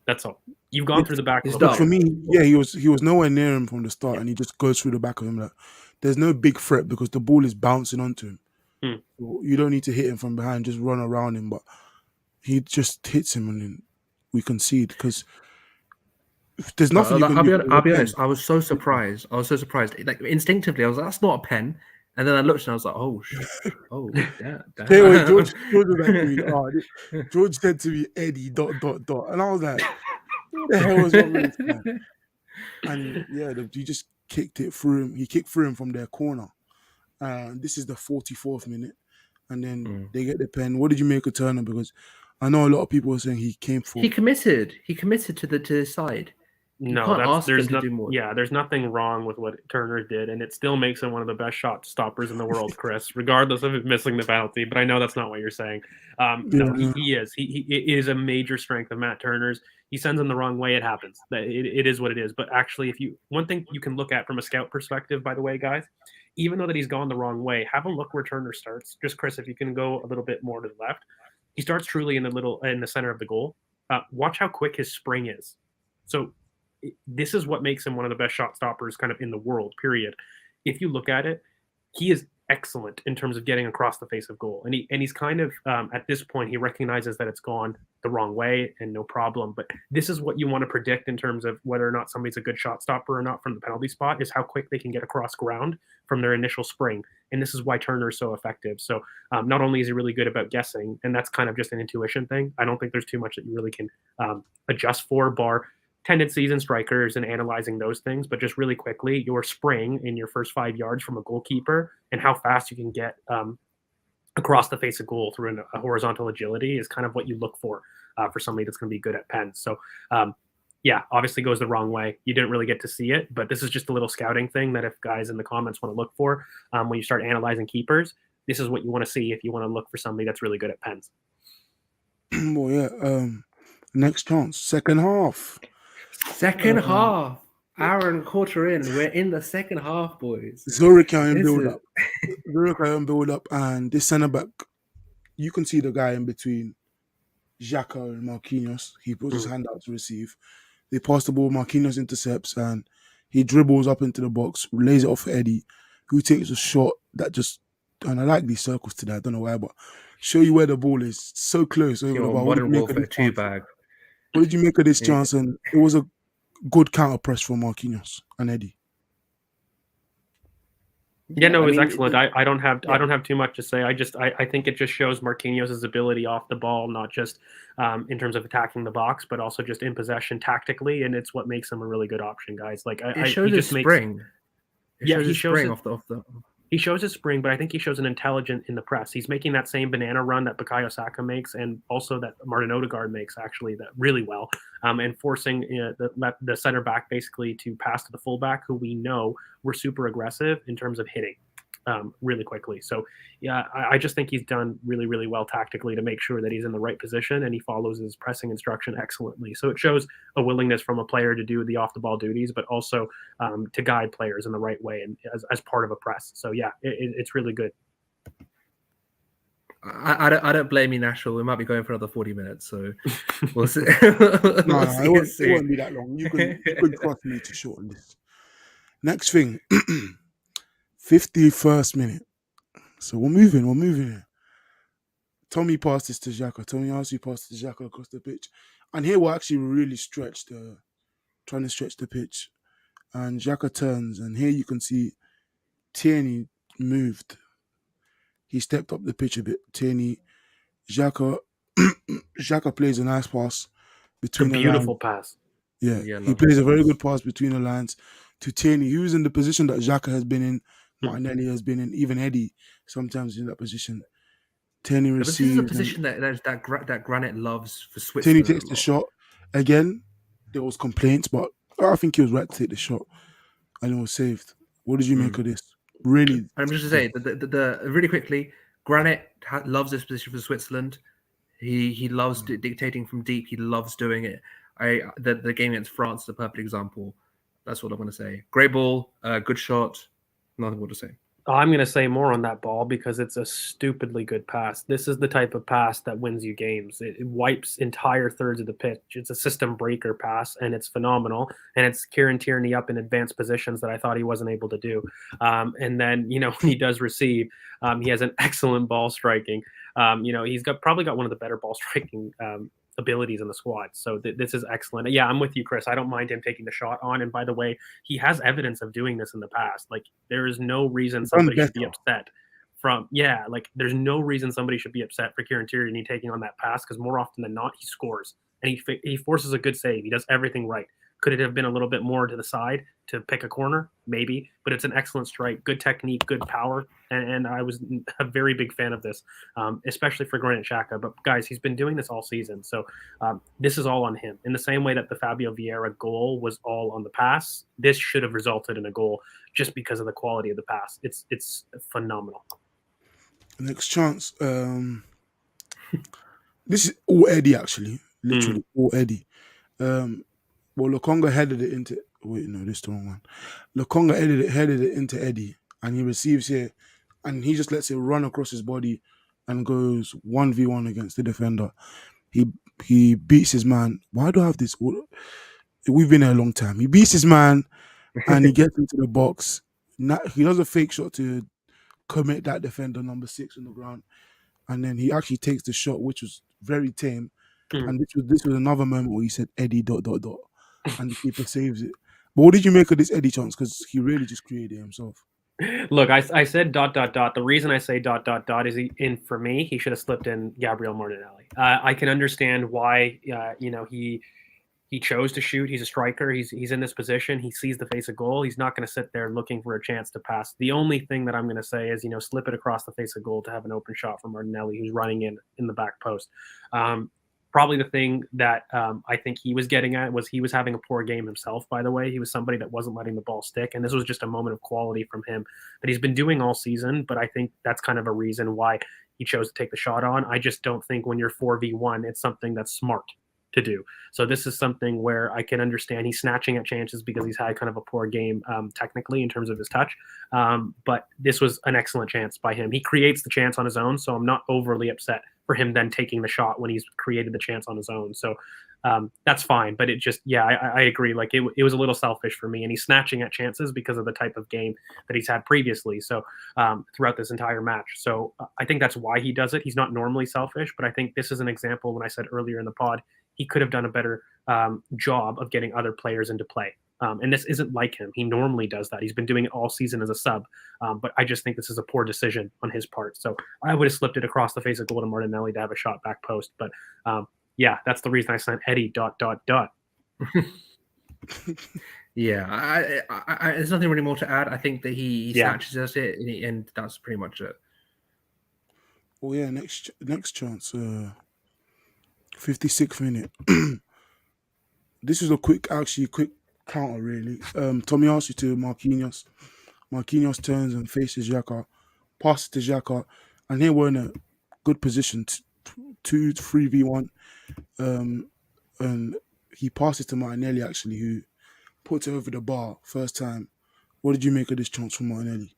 That's all. You've gone through the back. It's of the dumb. For me, yeah, he was nowhere near him from the start, and he just goes through the back of him. Like, there's no big threat because the ball is bouncing onto him. You don't need to hit him from behind, just run around him. But he just hits him, and then we concede because there's nothing you can do. I'll be honest. I was so surprised. Like instinctively, I was like, "That's not a pen." And then I looked and I was like, "Oh, damn." Hey, wait, George was like to me, George said to me, Eddie, ... And I was like, what the hell was wrong with this man? And yeah, he just kicked it through him. He kicked through him from their corner. This is the 44th minute. And then they get the pen. What did you make of Turner? Because I know a lot of people were saying he came for. He committed to the side. No, there's nothing wrong with what Turner did, and it still makes him one of the best shot stoppers in the world, Chris, regardless of him missing the penalty. But I know that's not what you're saying. He is. It is a major strength of Matt Turner's. He sends him the wrong way. It happens. It is what it is. But actually, one thing you can look at from a scout perspective, by the way, guys, even though that he's gone the wrong way, have a look where Turner starts. Just Chris, if you can go a little bit more to the left, he starts truly in the center of the goal. Watch how quick his spring is. So this is what makes him one of the best shot stoppers kind of in the world, period. If you look at it, he is excellent in terms of getting across the face of goal. And he's kind of, at this point, he recognizes that it's gone the wrong way and no problem. But this is what you want to predict in terms of whether or not somebody's a good shot stopper or not from the penalty spot, is how quick they can get across ground from their initial spring. And this is why Turner is so effective. So not only is he really good about guessing, and that's kind of just an intuition thing. I don't think there's too much that you really can adjust for, bar tendencies and strikers and analyzing those things, but just really quickly, your spring in your first 5 yards from a goalkeeper and how fast you can get across the face of goal through a horizontal agility is kind of what you look for somebody that's going to be good at pens. So obviously goes the wrong way. You didn't really get to see it, but this is just a little scouting thing that if guys in the comments want to look for when you start analyzing keepers, this is what you want to see if you want to look for somebody that's really good at pens. Well, yeah. Next chance, second half. Second half. Hour and quarter in. We're in the second half, boys. Zurich are in build up. And this centre back, you can see the guy in between Xhaka and Marquinhos. He puts his hand out to receive. They pass the ball, Marquinhos intercepts, and he dribbles up into the box, lays it off for Eddie, who takes a shot that just, and I like these circles today, I don't know why, but show you where the ball is. So close. Modern Warfare 2 bag. What did you make of this chance? And it was a good counter press for Marquinhos and Eddie. Yeah, no, it was excellent. I don't have too much to say. I think it just shows Marquinhos' ability off the ball, not just in terms of attacking the box, but also just in possession tactically, and it's what makes him a really good option, guys. Like it shows his spring. He shows his spring, but I think he shows an intelligence in the press. He's making that same banana run that Bukayo Saka makes, and also that Martin Odegaard makes actually that really well, and forcing the center back basically to pass to the fullback, who we know were super aggressive in terms of hitting really quickly. So yeah, I just think he's done really, really well tactically to make sure that he's in the right position and he follows his pressing instruction excellently. So it shows a willingness from a player to do the off the ball duties, but also to guide players in the right way and as part of a press. So yeah, it's really good. I don't blame you, Nashville. We might be going for another 40 minutes, so we'll see. It won't be that long. You can trust me to shorten this. Next thing, 51st minute. So we're moving here. Tommy passed this to Xhaka. Tommy also passed to Xhaka across the pitch. And here we're actually really trying to stretch the pitch. And Xhaka turns, and here you can see Tierney moved. He stepped up the pitch a bit. Tierney, Xhaka plays a nice pass between the lines. Beautiful pass. Yeah, he plays a very good pass between the lines to Tierney, who's in the position that Xhaka has been in Martinelli has been in, even Eddie sometimes in that position. Tenny But this is a receives, and position that Granit loves for Tenny Switzerland takes a the lot. shot. Again, there was complaints, but I think he was right to take the shot, and it was saved. What did you make of this? Really, I'm just to say the really quickly, Granit loves this position for Switzerland. He loves dictating from deep. He loves doing it. The game against France is a perfect example. That's what I'm going to say. Great ball, good shot. Nothing more to say. I'm going to say more on that ball because it's a stupidly good pass. This is the type of pass that wins you games. It wipes entire thirds of the pitch. It's a system breaker pass, and it's phenomenal. And it's Kieran Tierney up in advanced positions that I thought he wasn't able to do. And then, when he does receive, he has an excellent ball striking. He's probably got one of the better ball striking abilities in the squad. So this is excellent. Yeah, I'm with you, Chris. I don't mind him taking the shot on. And by the way, he has evidence of doing this in the past. Like, there is no reason somebody should be upset there's no reason somebody should be upset for Kieran Tierney taking on that pass, because more often than not, he scores and he forces a good save. He does everything right. Could it have been a little bit more to the side to pick a corner? Maybe, but it's an excellent strike, good technique, good power. And I was a very big fan of this, especially for Granit Xhaka. But guys, he's been doing this all season. So this is all on him. In the same way that the Fabio Vieira goal was all on the pass, this should have resulted in a goal just because of the quality of the pass. It's phenomenal. Next chance. This is all Eddie, actually. Literally all Eddie. Well, Lokonga headed it into. Wait, no, this is the wrong one. Lokonga headed it into Eddie, and he receives here, and he just lets it run across his body, and goes 1v1 against the defender. He beats his man. Why do I have this? We've been here a long time. He beats his man, and he gets into the box. He does a fake shot to commit that defender, number 6, on the ground, and then he actually takes the shot, which was very tame. And this was another moment where he said Eddie ... and the keeper saves it. But what did you make of this Eddie chance? Because he really just created it himself. Look, I said ... The reason I say ... is for me, he should have slipped in Gabriel Martinelli. I can understand why he chose to shoot. He's a striker. He's in this position. He sees the face of goal. He's not going to sit there looking for a chance to pass. The only thing that I'm going to say is, slip it across the face of goal to have an open shot for Martinelli, who's running in the back post. Probably the thing that I think he was getting at was he was having a poor game himself, by the way. He was somebody that wasn't letting the ball stick, and this was just a moment of quality from him that he's been doing all season, but I think that's kind of a reason why he chose to take the shot on. I just don't think when you're 4v1, it's something that's smart to do. So this is something where I can understand he's snatching at chances because he's had kind of a poor game technically in terms of his touch. But this was an excellent chance by him. He creates the chance on his own, so I'm not overly upset for him then taking the shot when he's created the chance on his own. So that's fine. But it just, I agree. Like it was a little selfish for me, and he's snatching at chances because of the type of game that he's had previously. So throughout this entire match. So I think that's why he does it. He's not normally selfish, but I think this is an example when I said earlier in the pod, he could have done a better job of getting other players into play. And this isn't like him. He normally does that. He's been doing it all season as a sub. But I just think this is a poor decision on his part. So I would have slipped it across the face of goal to Martinelli to have a shot back post. But that's the reason I sent Eddie ... Yeah, I there's nothing really more to add. I think that he snatches at it, and that's pretty much it. Oh yeah, next chance. 56th minute. This is a quick counter, really. Tomiyasu to Marquinhos. Marquinhos turns and faces Xhaka, passes to Xhaka, and here we're in a good position, 3v1. And he passes to Martinelli, actually, who puts it over the bar first time. What did you make of this chance from Martinelli?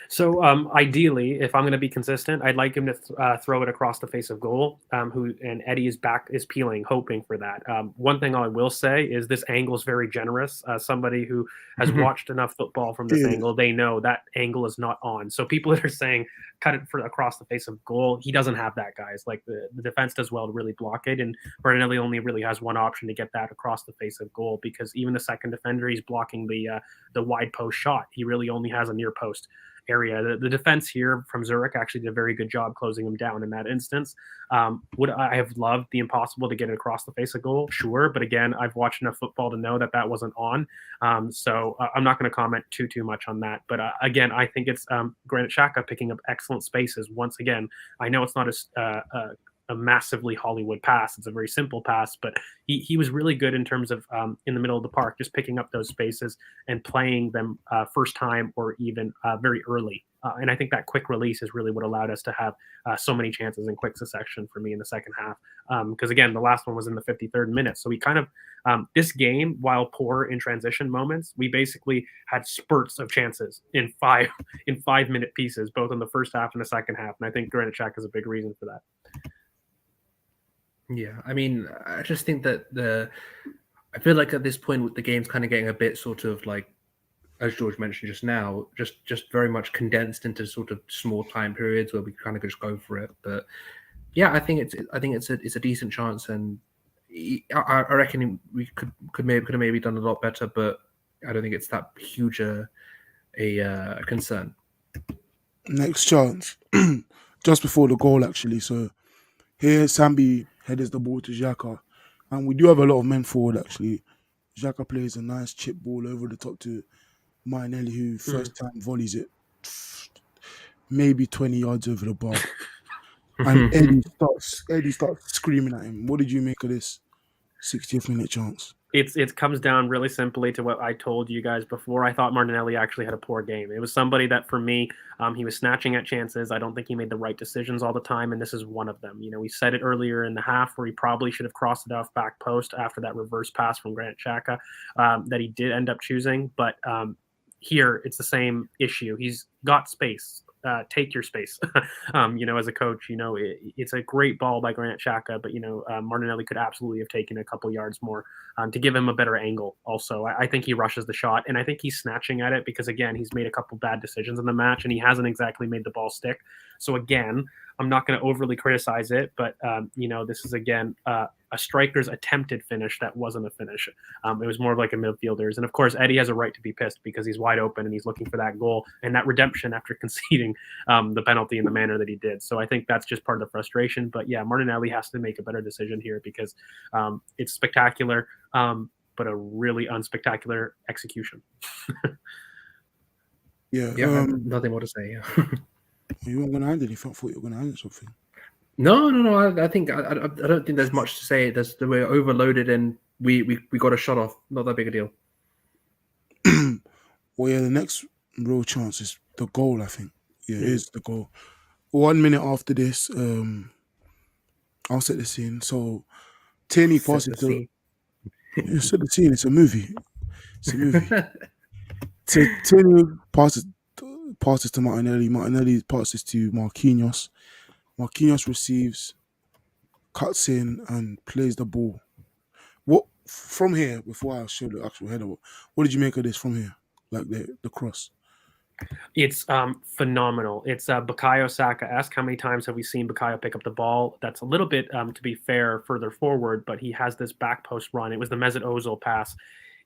So ideally, if I'm going to be consistent, I'd like him to throw it across the face of goal. And Eddie is peeling, hoping for that. One thing I will say is this angle is very generous. Somebody who has watched enough football from this angle, they know that angle is not on. So people that are saying cut it across the face of goal, he doesn't have that, guys. Like the defense does well to really block it, and Martinelli only really has one option to get that across the face of goal, because even the second defender, he's blocking the wide post shot. He really only has a near post area. The defense here from Zurich actually did a very good job closing him down in that instance. Would I have loved the impossible to get it across the face of goal? Sure, but again, I've watched enough football to know that wasn't on. So I'm not going to comment too much on that. But again, I think it's Granit Xhaka picking up excellent spaces once again. I know it's not a massively Hollywood pass. It's a very simple pass, but he was really good in terms of in the middle of the park, just picking up those spaces and playing them first time or even very early. And I think that quick release is really what allowed us to have so many chances in quick succession for me in the second half. Because again, the last one was in the 53rd minute. So we kind of, this game, while poor in transition moments, we basically had spurts of chances in 5-minute pieces, both in the first half and the second half. And I think Granit Xhaka is a big reason for that. Yeah, I mean, I just think that I feel like at this point the game's kind of getting a bit sort of like, as George mentioned just now, just very much condensed into sort of small time periods where we kind of just go for it. But yeah, I think it's a decent chance, and I reckon we could have maybe done a lot better, but I don't think it's that huge a concern. Next chance, just before the goal actually. So here, Sambi headers the ball to Xhaka, and we do have a lot of men forward actually. Xhaka plays a nice chip ball over the top to Martinelli, who first time volleys it maybe 20 yards over the bar. And Eddie starts screaming at him. What did you make of this 60th minute chance? It comes down really simply to what I told you guys before. I thought Martinelli actually had a poor game. It was somebody that, for me, he was snatching at chances. I don't think he made the right decisions all the time, and this is one of them. You know, we said it earlier in the half where he probably should have crossed it off back post after that reverse pass from Granit Xhaka that he did end up choosing. But here, it's the same issue. He's got space. Take your space. You know, as a coach, you know, it's a great ball by Granit Xhaka, but, you know, Martinelli could absolutely have taken a couple yards more to give him a better angle. Also, I think he rushes the shot, and I think he's snatching at it because, again, he's made a couple bad decisions in the match, and he hasn't exactly made the ball stick. So, again, I'm not going to overly criticize it, but, you know, this is, again, a striker's attempted finish that wasn't a finish. It was more of like a midfielder's. And, of course, Eddie has a right to be pissed because he's wide open and he's looking for that goal and that redemption after conceding the penalty in the manner that he did. So I think that's just part of the frustration. But, yeah, Martinelli has to make a better decision here because it's spectacular, but a really unspectacular execution. Yeah, nothing more to say. Yeah. You weren't going to handle it. I thought you were going to handle something. No. I think I don't think there's much to say. We're overloaded and we got a shot off. Not that big a deal. Well, yeah, the next real chance is the goal. I think it is the goal. 1 minute after this, I'll set the scene. So Tierney passes to. You set the scene. It's a movie. Tierney passes to Martinelli. Martinelli passes to Marquinhos. Marquinhos receives, cuts in, and plays the ball. What from here? Before I show the actual header, what did you make of this from here? Like the cross? It's phenomenal. It's Bukayo Saka-esque. How many times have we seen Bukayo pick up the ball? That's a little bit, to be fair, further forward, but he has this back post run. It was the Mesut Ozil pass.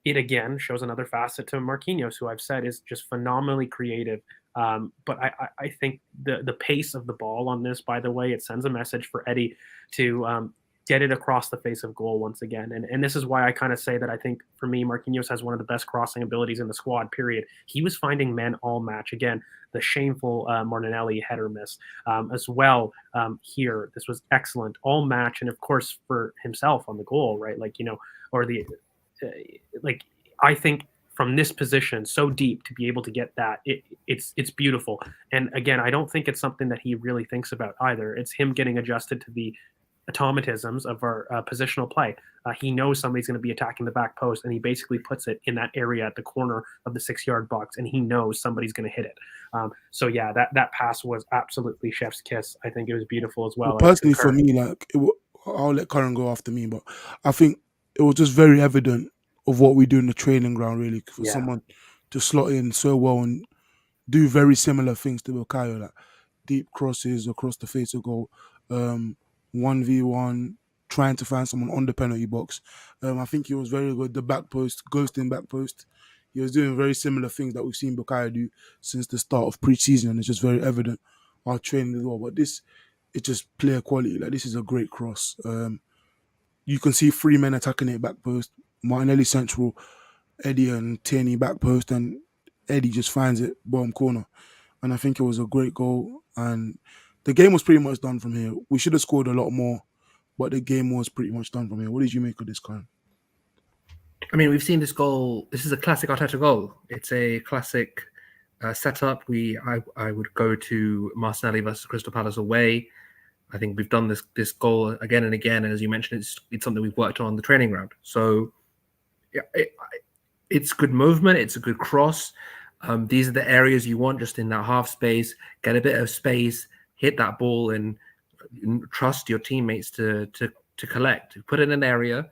It, again, shows another facet to Marquinhos, who I've said is just phenomenally creative. But I think the pace of the ball on this, by the way, it sends a message for Eddie to get it across the face of goal once again. And this is why I kind of say that I think, for me, Marquinhos has one of the best crossing abilities in the squad, period. He was finding men all match. Again, the shameful Martinelli header miss as well here. This was excellent. All match. And, of course, for himself on the goal, right? Like, you know, or the I think from this position so deep to be able to get that, it's beautiful. And, again, I don't think it's something that he really thinks about either. It's him getting adjusted to the automatisms of our positional play. He knows somebody's going to be attacking the back post, and he basically puts it in that area at the corner of the 6-yard box, and he knows somebody's going to hit it. So yeah, that pass was absolutely chef's kiss. I think it was beautiful as well. Personally, for me, like I'll let Karen go after me, but I think it was just very evident of what we do in the training ground, really, for someone to slot in so well and do very similar things to Bukayo, like deep crosses across the face of goal. 1v1, trying to find someone on the penalty box. I think he was very good. The back post, ghosting back post. he was doing very similar things that we've seen Bukayo do since the start of pre-season, and it's just very evident our training as well. But this, it's just player quality. Like, this is a great cross. You can see 3 men attacking it back post, Martinelli central, Eddie and Tierney back post, and Eddie just finds it bottom corner. And I think it was a great goal. And the game was pretty much done from here. We should have scored a lot more, but the game was pretty much done from here. What did you make of this, Karen? I mean, we've seen this goal. This is a classic Arteta goal. It's a classic setup. I would go to Martinelli versus Crystal Palace away. I think we've done this goal again and again, and as you mentioned, it's something we've worked on the training ground. So yeah, it's good movement. It's a good cross. These are the areas you want, just in that half space. Get a bit of space, hit that ball, and trust your teammates to collect. Put it in an area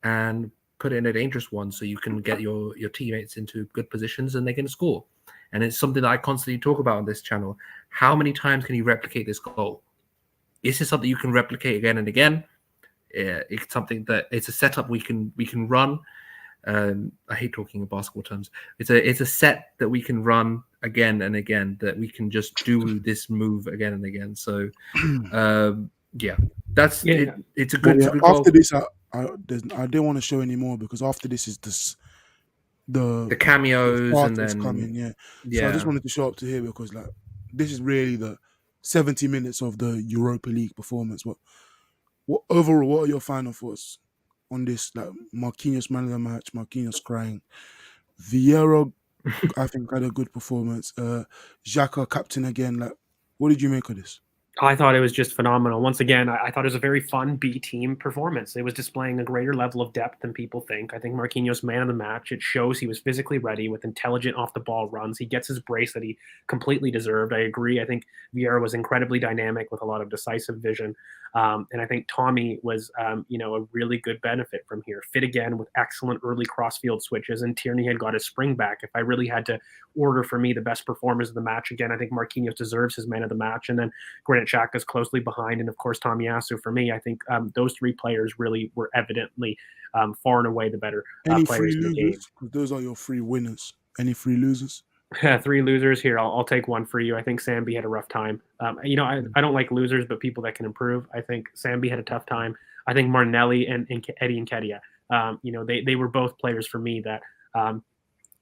and put it in a dangerous one, so you can get your teammates into good positions and they can score. And it's something that I constantly talk about on this channel. How many times can you replicate this goal? This is something you can replicate again and again. It's something that it's a setup we can run. I hate talking in basketball terms. It's a set that we can run again and again, that we can just do this move again and again. So yeah, that's it. It's a good, Yeah, it's a good after goal. this, I don't want to show anymore, because after this is the cameos and starters then coming. Yeah. So I just wanted to show up to here, because like, this is really the 70 minutes of the Europa League performance. What overall, what are your final thoughts on this? Like, Marquinhos man of the match, Marquinhos crying. Vieira, I think, had a good performance. Xhaka captain again. Like, what did you make of this? I thought it was just phenomenal. Once again, I thought it was a very fun B team performance. It was displaying a greater level of depth than people think. I think Marquinhos man of the match. It shows he was physically ready with intelligent off the ball runs. He gets his brace that he completely deserved. I agree. I think Vieira was incredibly dynamic with a lot of decisive vision. And I think Tommy was, a really good benefit from here. Fit again with excellent early crossfield switches, and Tierney had got his spring back. If I really had to order for me the best performers of the match, again, I think Marquinhos deserves his man of the match, and then Granit Xhaka is closely behind, and of course Tomiyasu for me. I think those three players really were evidently far and away the better Any players free in the game. losers? Because those are your free winners. Any free losers? Three losers here. I'll take one for you. I think Sambi had a rough time. I don't like losers, but people that can improve. I think Sambi had a tough time. I think Martinelli and Eddie Nketiah, they were both players for me that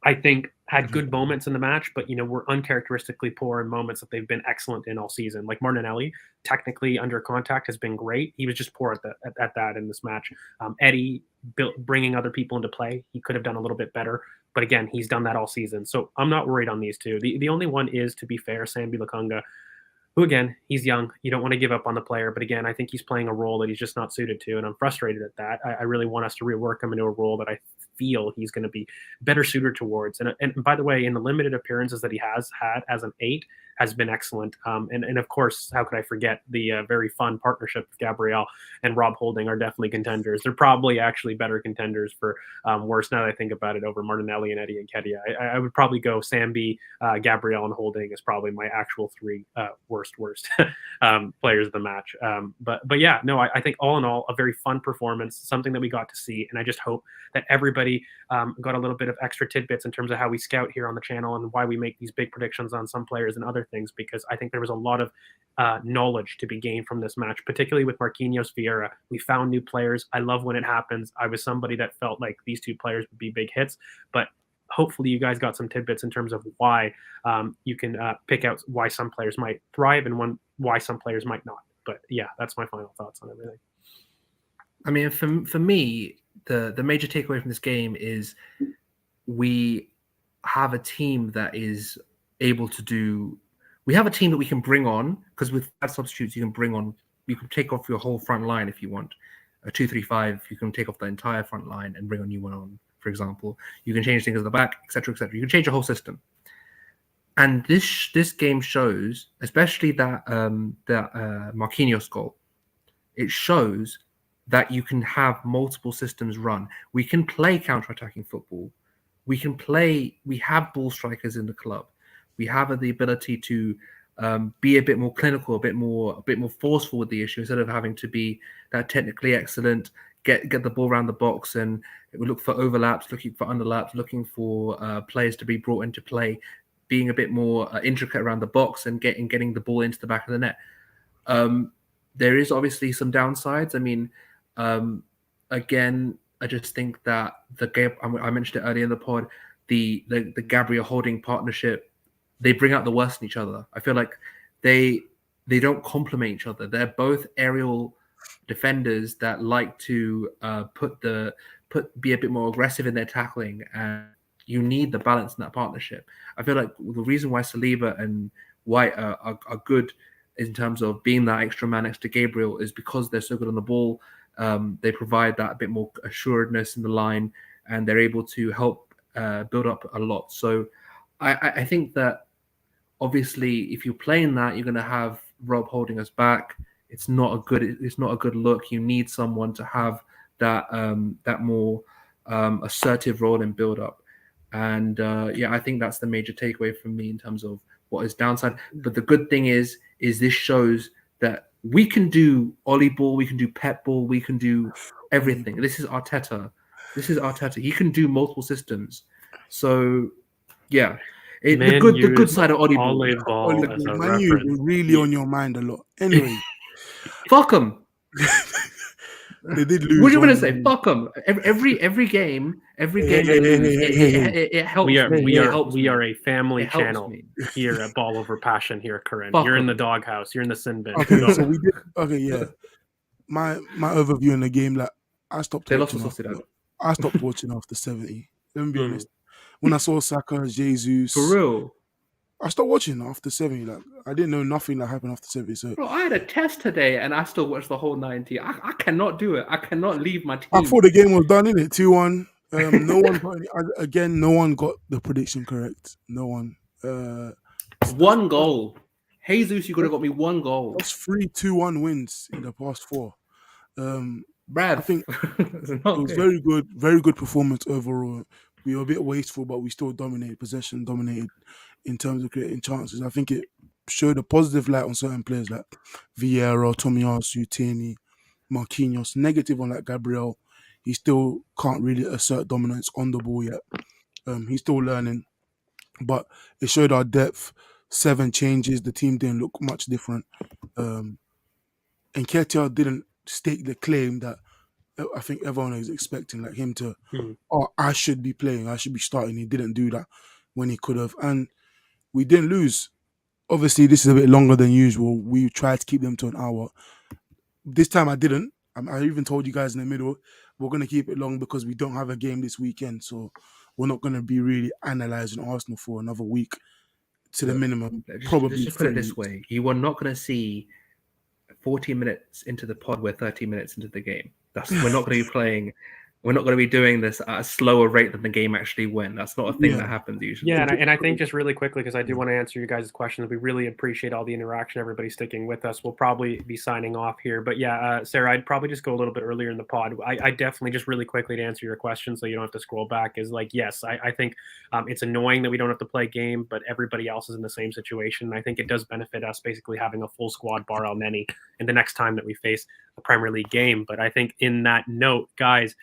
I think had good moments in the match, but were uncharacteristically poor in moments that they've been excellent in all season. Like Martinelli, technically under contact, has been great. He was just poor at that in this match. Eddie bringing other people into play, he could have done a little bit better. But again, he's done that all season. So I'm not worried on these two. The only one is, to be fair, Sambi Lokonga, who, again, he's young. You don't want to give up on the player. But again, I think he's playing a role that he's just not suited to. And I'm frustrated at that. I really want us to rework him into a role that I feel he's going to be better suited towards. And by the way, in the limited appearances that he has had as an 8, has been excellent. And of course, how could I forget the very fun partnership of Gabriel and Rob Holding are definitely contenders. They're probably actually better contenders for worse, now that I think about it, over Martinelli and Eddie Nketiah. I would probably go Sambi, Gabriel, and Holding is probably my actual 3 worst players of the match. But yeah, no, I think all in all, a very fun performance, something that we got to see. And I just hope that everybody got a little bit of extra tidbits in terms of how we scout here on the channel and why we make these big predictions on some players and other things, because I think there was a lot of knowledge to be gained from this match, particularly with Marquinhos, Vieira. We found new players. I love when it happens. I was somebody that felt like these 2 players would be big hits, but hopefully you guys got some tidbits in terms of why you can pick out why some players might thrive and why some players might not. But yeah, that's my final thoughts on everything. I mean, for me, the major takeaway from this game is we have a team that is able to do. We have a team that we can bring on, because with 5 substitutes, you can take off your whole front line if you want. A 2-3-5, you can take off the entire front line and bring a new one on, for example. You can change things at the back, etc., etc. You can change your whole system. And this game shows, especially that Marquinhos goal, it shows that you can have multiple systems run. We can play counter-attacking football. We have ball strikers in the club. We have the ability to be a bit more clinical, a bit more forceful with the issue, instead of having to be that technically excellent, get the ball around the box, and we look for overlaps, looking for underlaps, looking for players to be brought into play, being a bit more intricate around the box, and getting the ball into the back of the net. There is obviously some downsides. I mean, again, I just think that the game, I mentioned it earlier in the pod, the Gabriel Holding partnership, they bring out the worst in each other. I feel like they don't complement each other. They're both aerial defenders that like to be a bit more aggressive in their tackling, and you need the balance in that partnership. I feel like the reason why Saliba and White are good in terms of being that extra man next to Gabriel is because they're so good on the ball. They provide that bit more assuredness in the line, and they're able to help build up a lot. So I think that obviously if you're playing that, you're going to have Rob holding us back. It's not a good look. You need someone to have that more assertive role and build up. And I think that's the major takeaway from me in terms of what is downside. But the good thing is this shows that we can do Ollie ball, we can do Pep ball, we can do everything. This is Arteta. He can do multiple systems. So the good side of Ollie ball. Man, you're really on your mind a lot. Anyway, fuck them. They did lose. What are you going to say? Fuck them. Every game, it helps. We are a family channel here at Ball Over Passion here, Corinne. You're in the doghouse. You're in the sin bin. Okay, so we did. Okay, yeah. My overview in the game, like I stopped watching after 70. Let me be honest. When I saw Saka, Jesus, for real, I stopped watching after 70. Like I didn't know nothing that happened after 70. So bro, I had a test today and I still watched the whole 90. I cannot do it. I cannot leave my team. I thought the game was done, innit? 2-1. No one got no one got the prediction correct. No one. One goal. Jesus, you could have got me one goal. That's 3-2-1 wins in the past 4. Brad, I think it was very good performance overall. We were a bit wasteful, but we still dominated in terms of creating chances. I think it showed a positive light on certain players like Vieira, Tomiyasu, Tierney, Marquinhos. Negative on like Gabriel. He still can't really assert dominance on the ball yet. He's still learning, but it showed our depth. 7 changes. The team didn't look much different. And Nketiah didn't stake the claim that I think everyone is expecting, like him to, I should be playing, I should be starting. He didn't do that when he could have. And we didn't lose. Obviously, this is a bit longer than usual. We tried to keep them to an hour. This time I didn't. I even told you guys in the middle, we're going to keep it long because we don't have a game this weekend. So we're not going to be really analysing Arsenal for another week to the minimum. Probably just put it this way. You are not going to see 40 minutes into the pod, we're 30 minutes into the game. We're not going to be playing. We're not going to be doing this at a slower rate than the game actually went. That's not a thing that happens usually. Yeah, and I think just really quickly, because I do want to answer you guys' questions, we really appreciate all the interaction, everybody sticking with us. We'll probably be signing off here. But yeah, Sarah, I'd probably just go a little bit earlier in the pod. I definitely, just really quickly to answer your question so you don't have to scroll back, is like, yes, I think it's annoying that we don't have to play game, but everybody else is in the same situation. I think it does benefit us basically having a full squad bar Elneny in the next time that we face a Premier League game. But I think in that note, guys,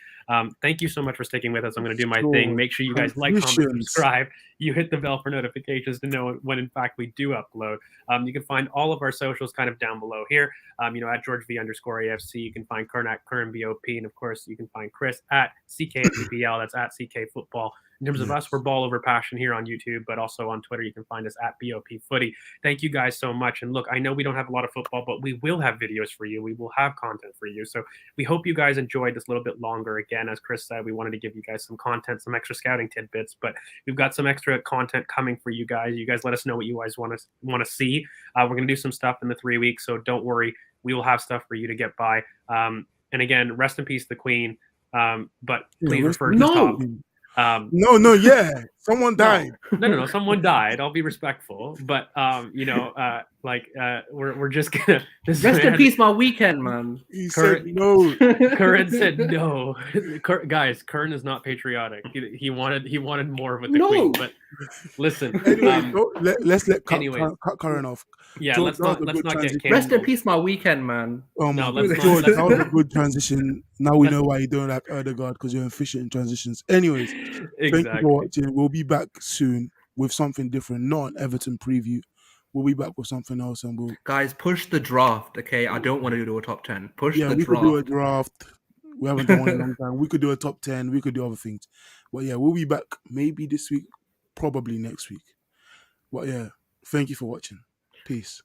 thank you so much for sticking with us. I'm going to do my thing. Make sure you guys like, comment, subscribe. You hit the bell for notifications to know when, in fact, we do upload. You can find all of our socials kind of down below here. At GeorgeV_AFC. You can find Kern at Kern BoP. And, of course, you can find Chris at CKFPL. That's at CK Football. In terms of us, we're Ball Over Passion here on YouTube, but also on Twitter, you can find us at BOP Footy. Thank you guys so much. And look, I know we don't have a lot of football, but we will have videos for you. We will have content for you. So we hope you guys enjoyed this a little bit longer. Again, as Chris said, we wanted to give you guys some content, some extra scouting tidbits, but we've got some extra content coming for you guys. You guys let us know what you guys want to see. We're going to do some stuff in the 3 weeks, so don't worry. We will have stuff for you to get by. And again, rest in peace, the Queen. But please refer to the top. No, yeah. Someone died. No. Someone died. I'll be respectful, but we're just gonna. This Rest in man- peace, my weekend, man. He Current- said no. Curran said no. Guys, Curran is not patriotic. He wanted more with the No. Queen. But listen, Anyway, let's let anyways. cut Curran off. yeah, George, let's that was not a let's good not get transition. canceled. Rest in peace, my weekend, man. Oh No, my let's God. not- George, let's- that was a good transition. Now we know why you don't like Erdegaard, because you're efficient in transitions. Anyways, thank you Exactly. for watching. We'll be back soon with something different, not an Everton preview. We'll be back with something else, and we'll Guys, push the draft, okay? I don't want to do a top 10. Push the we draft. could do a draft. We haven't done one in a long time. We could do a top 10. We could do other things. But yeah, we'll be back maybe this week, probably next week. But yeah, thank you for watching. Peace.